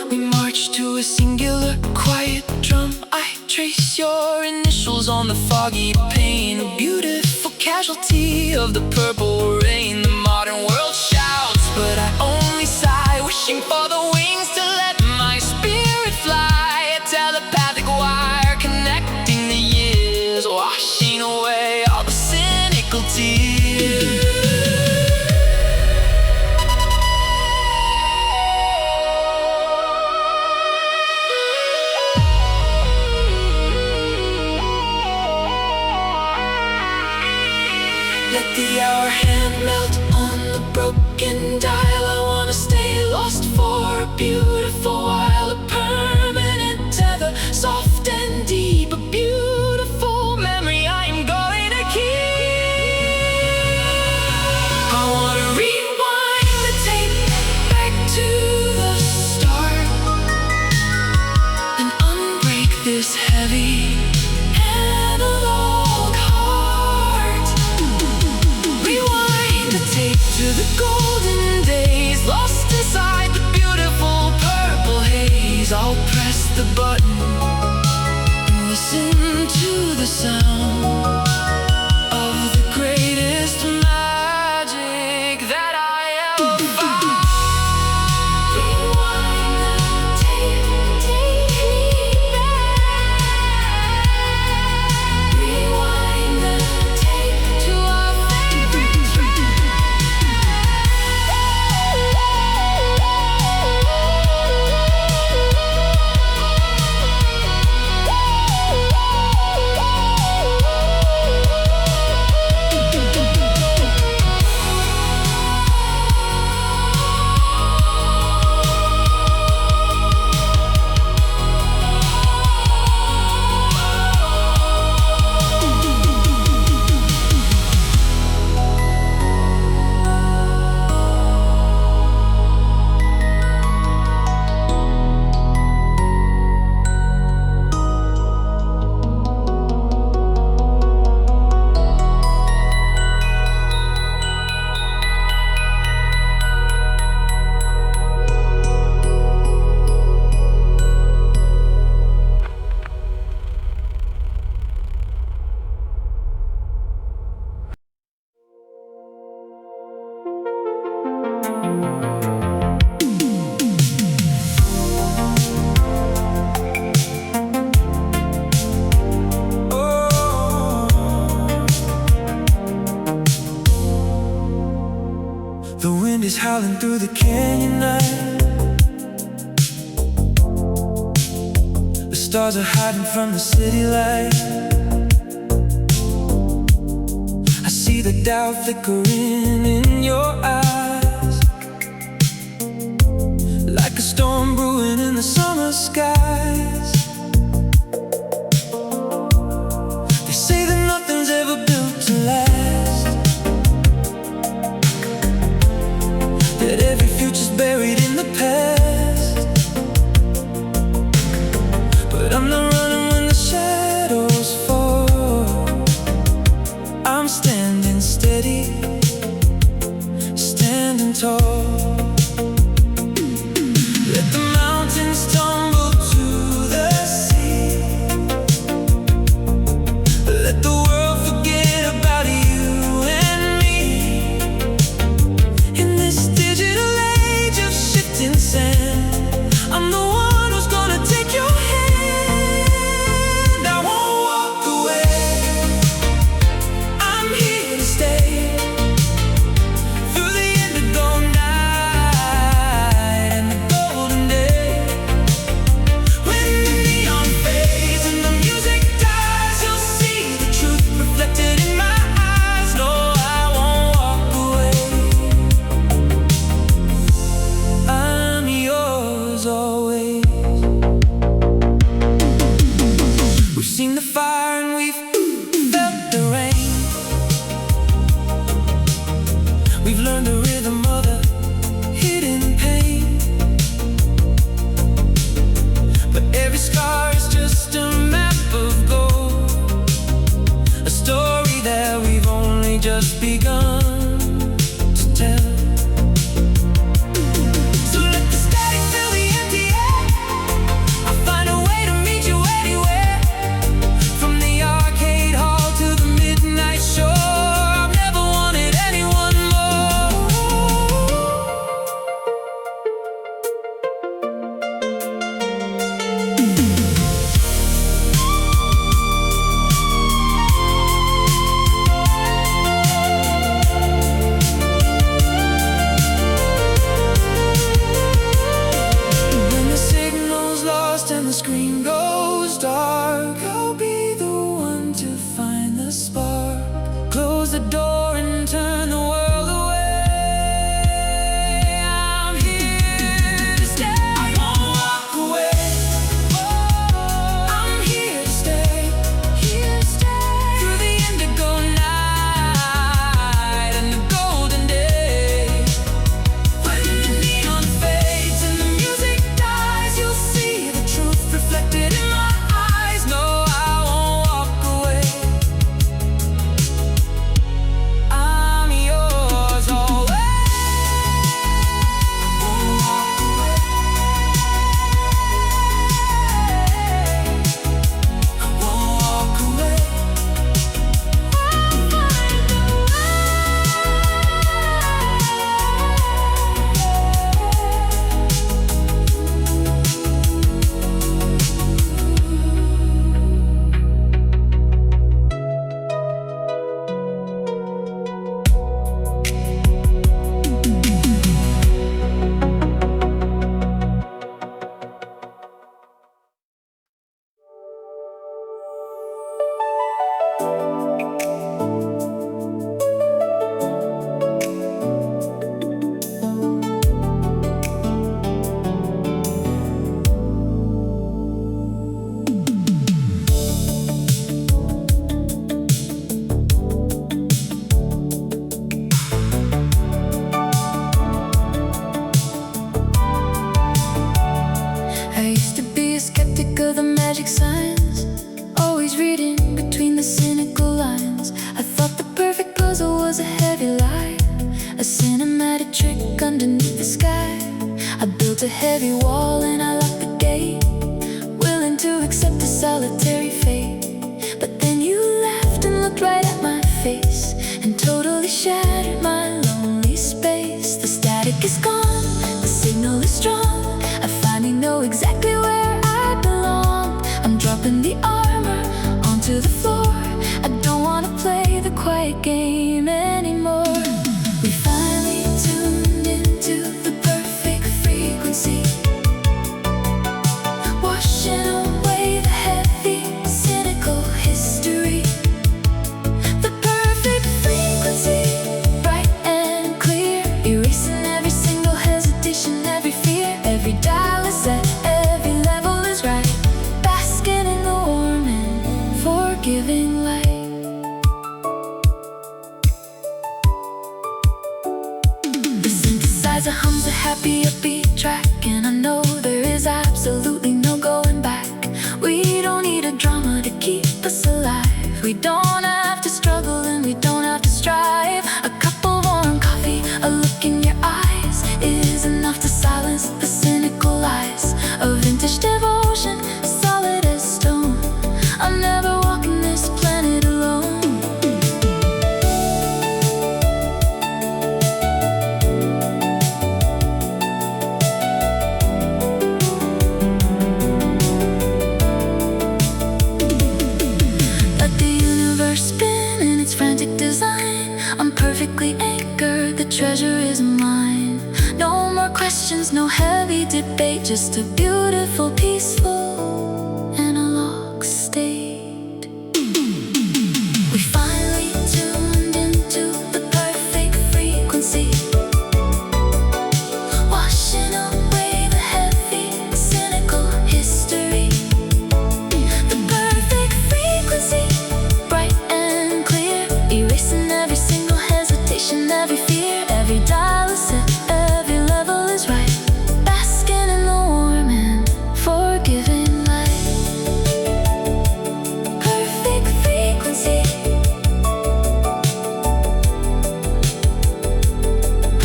We march to a singular quiet drum. I trace your initials on the foggy pane, a beautiful casualty of the purple rain. The modern world shouts, but I only sigh, wishing for the wings to let my spirit fly. A telepathic wire connecting the years, washing away all the cynical tears. Let the hour hand melt on the broken dial. I wanna stay lost for a beautiful while, a permanent tether, soft and deep, a beautiful memory I'm going to keep. I wanna rewind the tape back to the start and unbreak this heavy analog heart. Rewind the tape to the golden days, lost inside the beautiful through the canyon night. The stars are hiding from the city light. I see the doubt flickering in your eyes, like a storm brewing in the summer skies. They say that nothing's ever built to last, that every future's buried in the past. But I'm not running when the shadows fall. I'm standing steady, standing tall. Let the mountains tumble to the sea. Let the world forget about you and me. In this digital age of shifting sand, I'm the one who's gonna take your hand. I won't walk away, I'm here to stay. Through the indigo night and the golden day. When the neon fades and the music dies, you'll see the truth reflected in my eyes. No, I won't walk away, I'm yours always. We've seen the fire and we've felt the rain. We've learned the rhythm of the hidden pain. But every scar is just a map of gold, a story that we've only just begun to tell. So let the static fill the empty air. I'll find a way to meet you anywhere. From the arcade hall to the midnight shore, I've never wanted anyone more. When the signal's lost and the screen goes dark, I'll be the one to find the spark. Close the door and turn the world away. I'm here to stay. I won't walk away. I'm here to stay. Through the indigo night and the golden day. When the neon fades and the music dies, you'll see the truth reflected in my eyes. No, I won't walk away, I'm yours always. Won't walk away, I won't walk away. I'll find a I used to be a skeptic of the magic signs, always reading between the cynical lines. I thought the perfect puzzle was a heavy lie, a cinematic trick underneath the sky. I built a heavy wall and I locked the gate, willing to accept a solitary fate. But then you laughed and looked right at my face and totally shattered my lonely space. The static is gone, the signal is strong. I finally know exactly where I belong. I'm dropping the armor onto the floor. I don't wanna play the quiet game anymore. We finally tuned into happy upbeat track, and I know there is absolutely no going back. We don't need a drama to keep us alive. We don't have to struggle and we don't have to strive. A cup of warm coffee, a look in your eyes is enough to silence the cynical lies. A vintage devotion, solid as stone. I'm never walking this planet alone. Let the universe spin in its frantic design. I'm perfectly anchored, the treasure is mine. No more questions, no heavy debate, just a beautiful, peaceful analog state. We finally tuned into the perfect frequency, washing away the heavy, cynical history. The perfect frequency, bright and clear, erasing every single hesitation, every fear, every dial is set, every level is right, basking in the warm and forgiving light. Perfect frequency,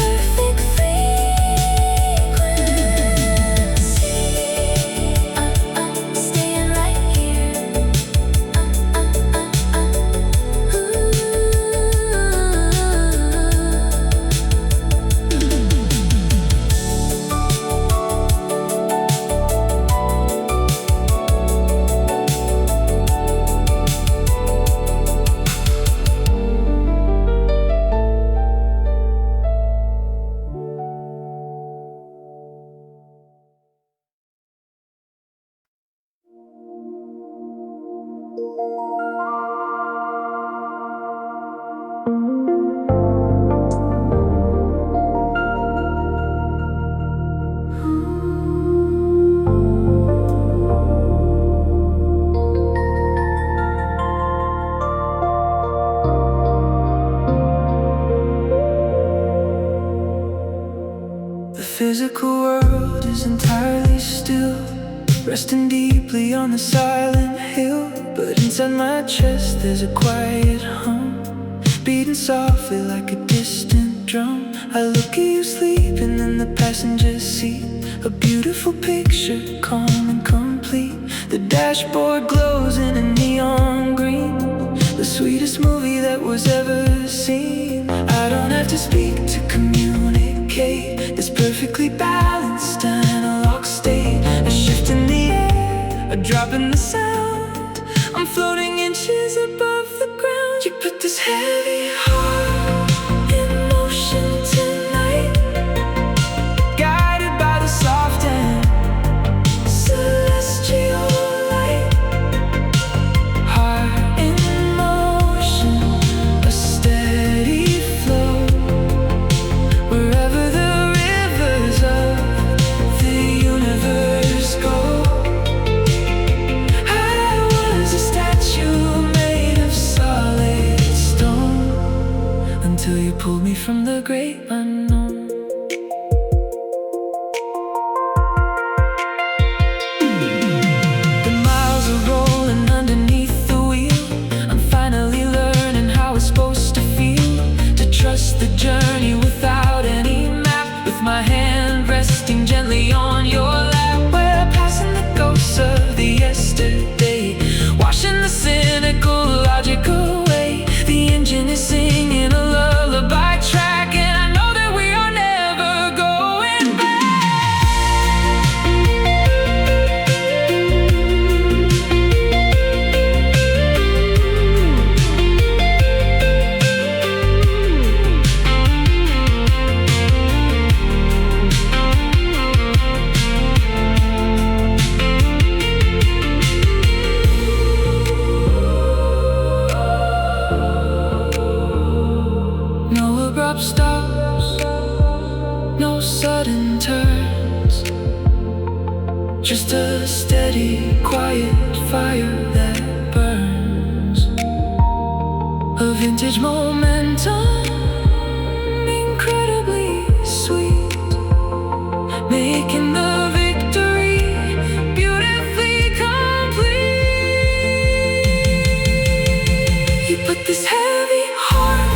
perfect frequency. I'm staying right here. The physical world is entirely still, resting deeply on the silent hill. But inside my chest there's a quiet hum, beating softly like a distant drum. I look at you sleeping in the passenger seat, a beautiful picture, calm and complete. The dashboard glows in a neon green, the sweetest movie that was ever seen. I don't have to speak to communicate, it's perfectly balanced analog state. A shift in the air, a drop in the sound, I'm floating inches above the ground. You put this heavy heart in motion tonight, guided by the soft and celestial light. Heart in motion, a steady flow, wherever the rivers of the universe go. I was a statue made of solid stone, until you pulled me from the great unknown. The miles are rolling underneath the wheel, I'm finally learning how it's supposed to feel to trust the journey without any map, with my hand resting gently on your lap. We're passing the ghosts of the yesterday, washing the cynical logic away. The engine is singing a lullaby track, and I know that we are never going back. No abrupt stops, no sudden turns, just a steady, quiet fire that burns. A vintage momentum, incredibly sweet. making the victory beautifully complete. You put this heavy heart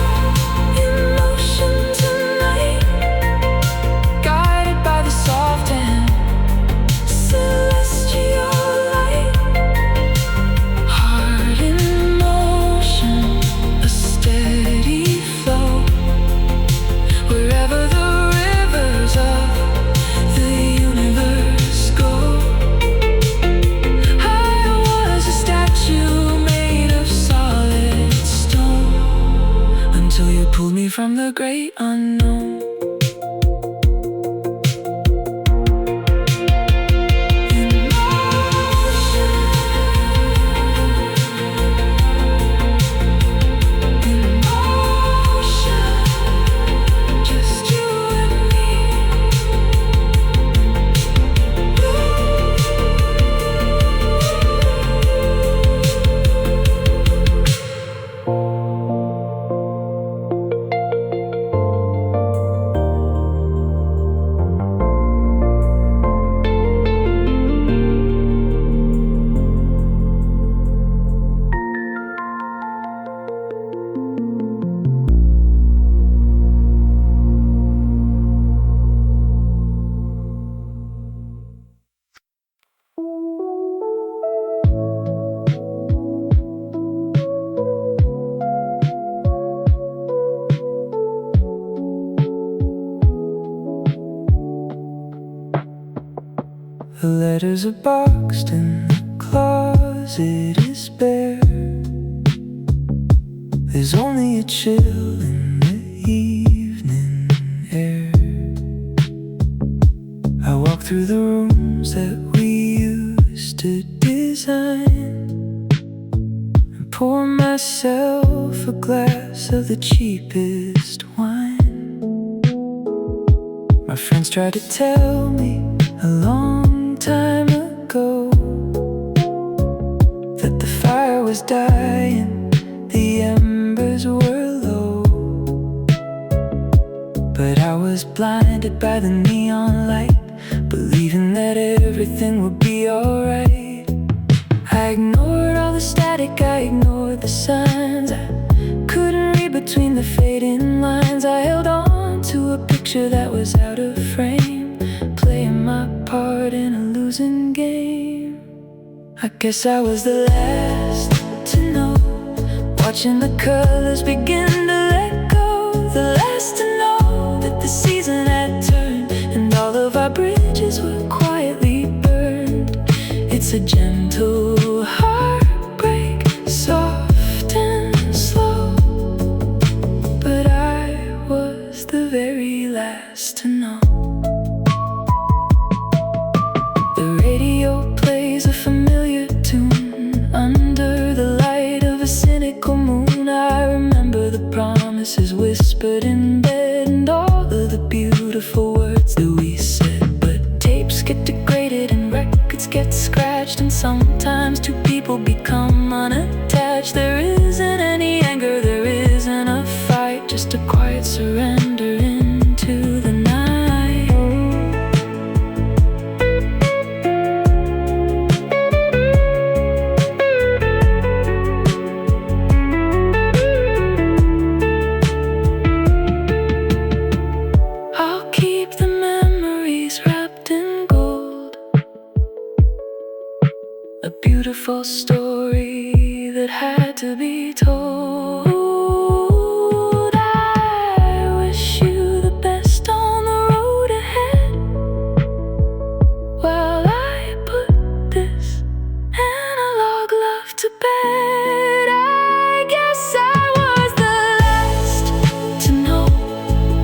in motion tonight, guided by the soft and celestial light. Heart in motion, a steady flow, wherever the rivers of the universe go. I was a statue made of solid stone, until you pulled me from the great unknown. In motion, in motion, just you and me. The letters are boxed and the closet is bare. There's only a chill in the evening air. I walk through the rooms that we used to design and pour myself a glass of the cheapest wine. My friends tried to tell me a long time ago that the fire was dying, the embers were low, but I was blinded by the neon light, believing that everything would be alright. I ignored all the static, I ignored the signs. I couldn't read between the fading lines. I held on to a picture that was out of frame, playing my part in a losing game. I guess I was the last to know, watching the colors begin to let go. The last to know that the season had turned and all of our bridges were quietly burned. It's a gentle heartbreak, soft and slow, but I was the very last to know. The radio plays a familiar tune under the light of a cynical moon. I remember the promises whispered in bed and all of the beautiful words that we said. But tapes get degraded and records get scratched, and sometimes two people become unattached. There isn't any anger, there isn't a fight, just a quiet surrender into the night. I'll keep the memories wrapped in gold, a beautiful story that had to be told. I wish you the best on the road ahead, while I put this analog love to bed. I guess I was the last to know,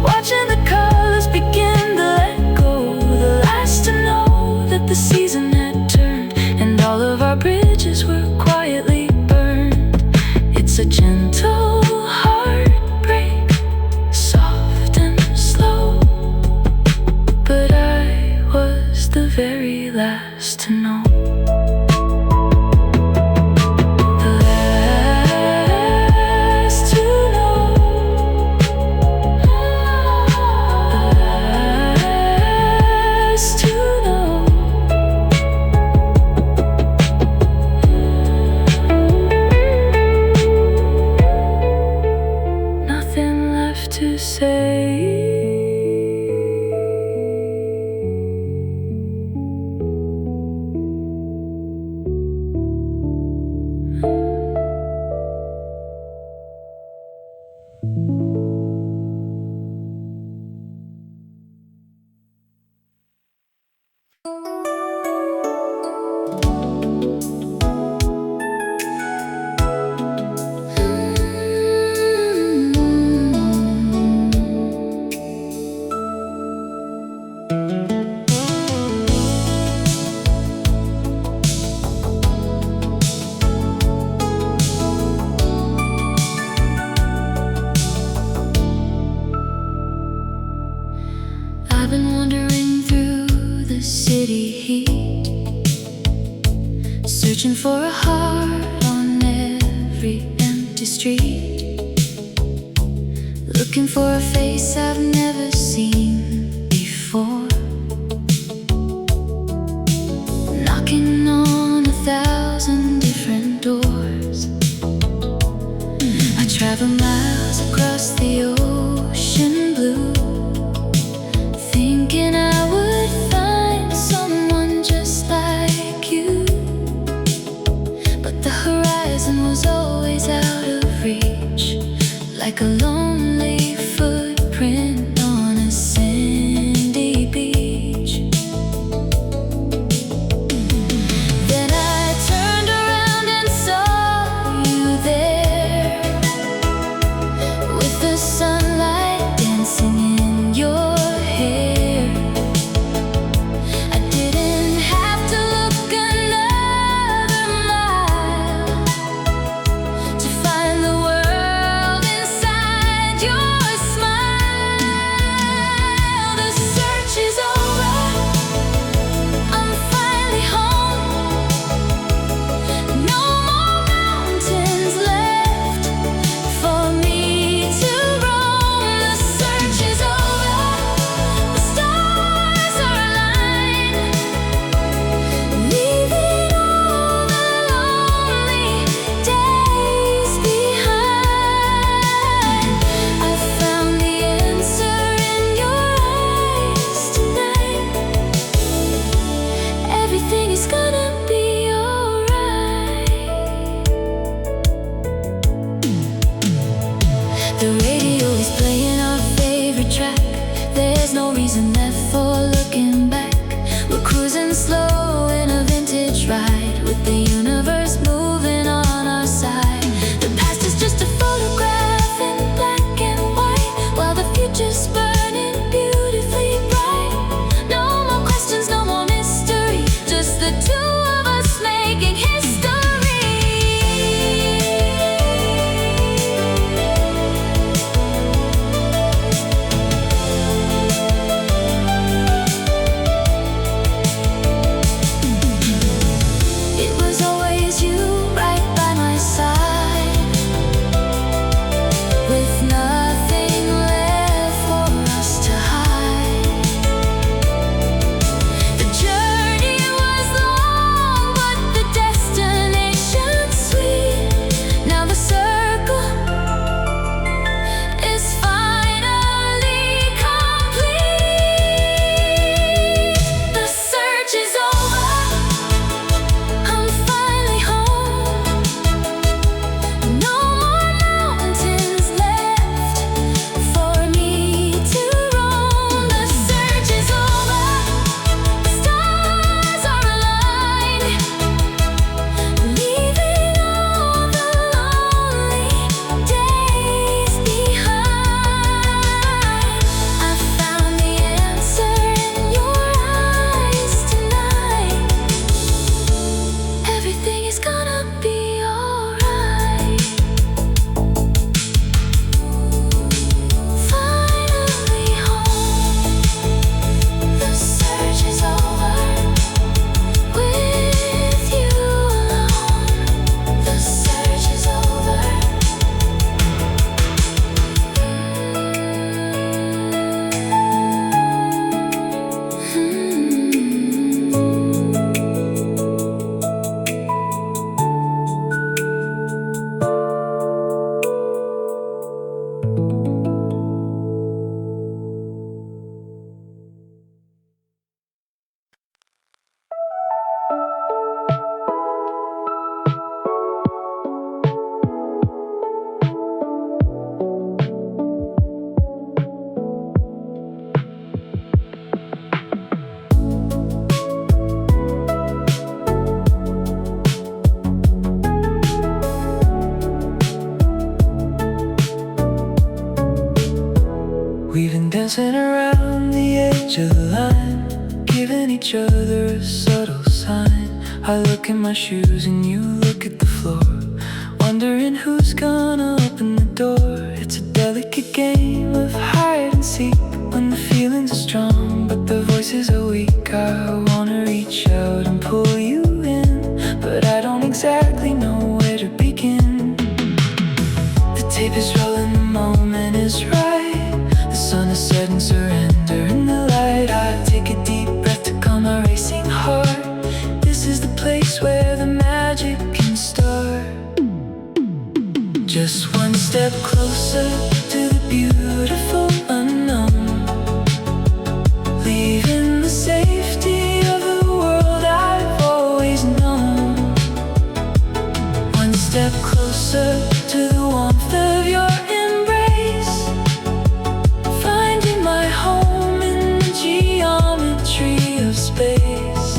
watching the colors begin to let go. The last to know that the season had turned and all of our bridges were quietly burned. It's a gentle heartbreak, soft and slow, but I was the very last to know. The last to know. The last I've been wandering through the city heat, searching for a heart on every empty street, looking for a face I've never seen before, knocking on 1,000 different doors. I travel miles across the ocean blue, thinking I would find someone just like you, but the horizon was always out of reach, like a lonely footprint on a sandy beach. Then I turned around and saw you there, with the sunlight dancing in your hair. I didn't have to look another mile to find the world inside your smile. The search is over, I'm finally home. No more mountains left for me to roam. The search is over, the stars are aligned, leaving all the lonely days behind. I found the answer in your eyes tonight. Everything is gonna be alright. The radio is playing our favorite track. There's no reason left for looking back. We're cruising slow in a vintage ride, with the universe moving on our side. The past is just a photograph in black and white, while the future's burning beautifully bright. No more questions, no more mystery, just the two of us making history. each other a subtle sign. I look at my shoes and you look at the floor, wondering who's gonna open the door. It's a delicate game of hide and seek, when the feelings are strong but the voices are weak. I wanna reach out and pull you in, but I don't exactly know where to begin. The tape is rolling, the moment is right. The sun is setting, surrender in the light. I take a deep breath to calm my racing heart. This is the place where the magic can start. Just one step closer to the beautiful unknown, leaving the safety of the world I've always known. One step closer to the warmth of your embrace, finding my home in the geometry of space.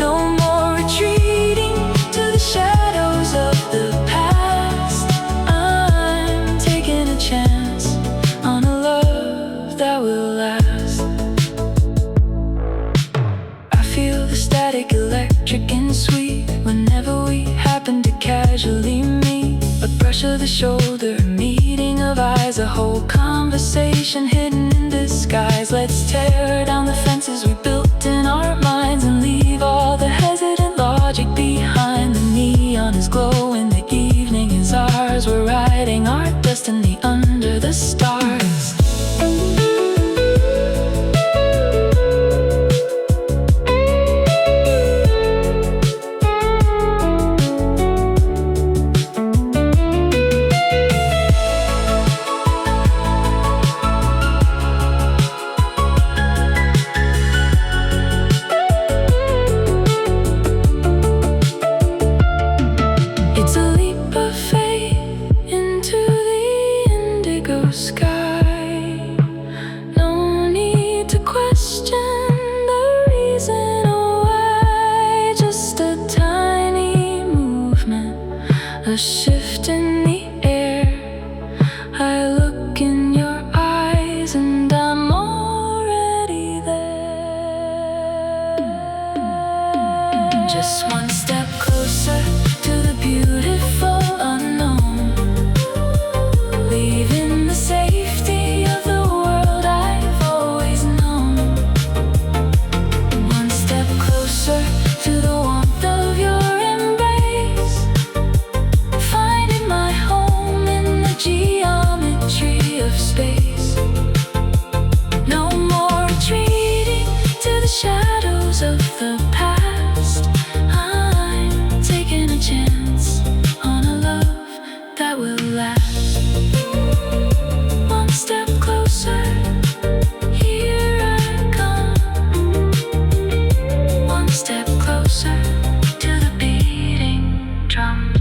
No more retreating to the shadows of the past. I'm taking a chance on a love that will last. I feel the static, electric and sweet, whenever we happen to casually meet. A brush of the shoulder, a meeting of eyes, a whole conversation hidden in disguise. Let's tear down the fences we built in our minds and leave all the hesitant logic behind. The neon is glowing, the evening is ours. We're writing our destiny under the stars. It's a leap of faith into the indigo sky. No need to question the reason why. Just a tiny movement, a shift in the air. I look in your eyes and I'm already there. Just one step closer to the beautiful unknown, leaving the safety of the world I've always known. One step closer to the warmth of your embrace, finding my home in the geometry of space. No more retreating to the shadows of the past. I'm taking a chance on a love that will last. One step closer, here I come. One step closer to the beating drum.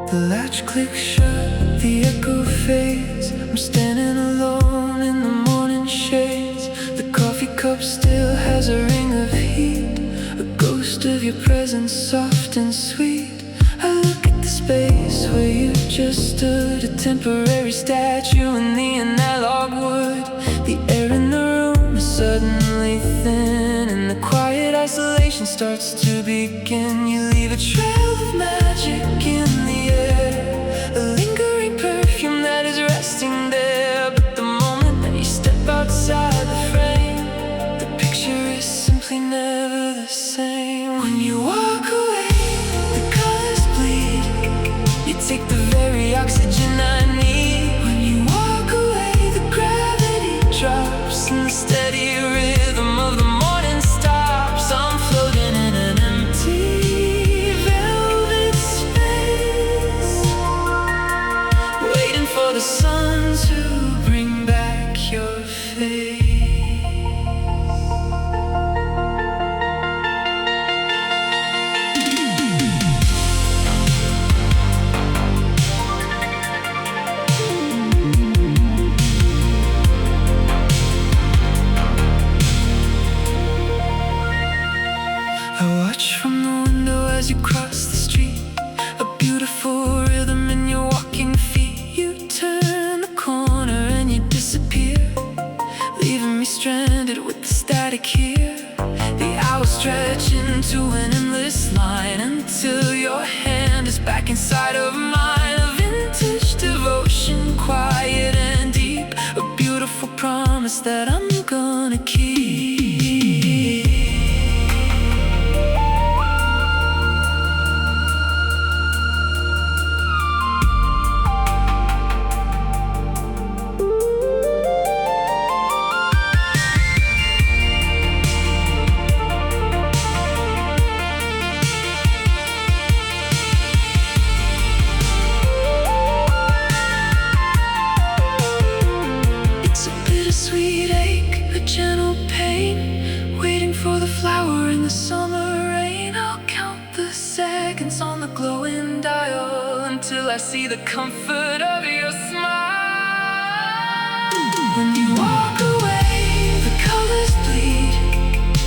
The latch clicks shut, the echo fades. I'm standing alone in the morning shades. The coffee cup still has a ring of heat, a ghost of your presence, soft and sweet. I look at the space where you just stood, a temporary statue in the analog wood. The air in the room is suddenly thin, and the quiet isolation starts to begin. You leave a trail of magic in the air, a lingering perfume that is resting there. But the moment that you step outside the frame, the picture is simply never the same. When you walk away, the colors bleed. You take the very oxygen I need. When you walk away, the gravity drops and the stranded with the static here. The hours stretch into an endless line until your hand is back inside of mine. A vintage devotion, quiet and deep, a beautiful promise that I'm gonna keep. Sweet ache, a gentle pain, waiting for the flower in the summer rain. I'll count the seconds on the glowing dial until I see the comfort of your smile. When you walk away, the colors bleed.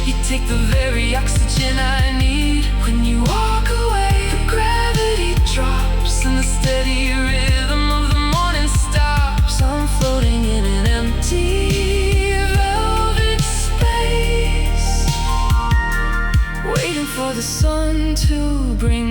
You take the very oxygen I need. When you walk away, the gravity drops and the steady rhythm of the morning stops. I'm floating in an empty for the sun to bring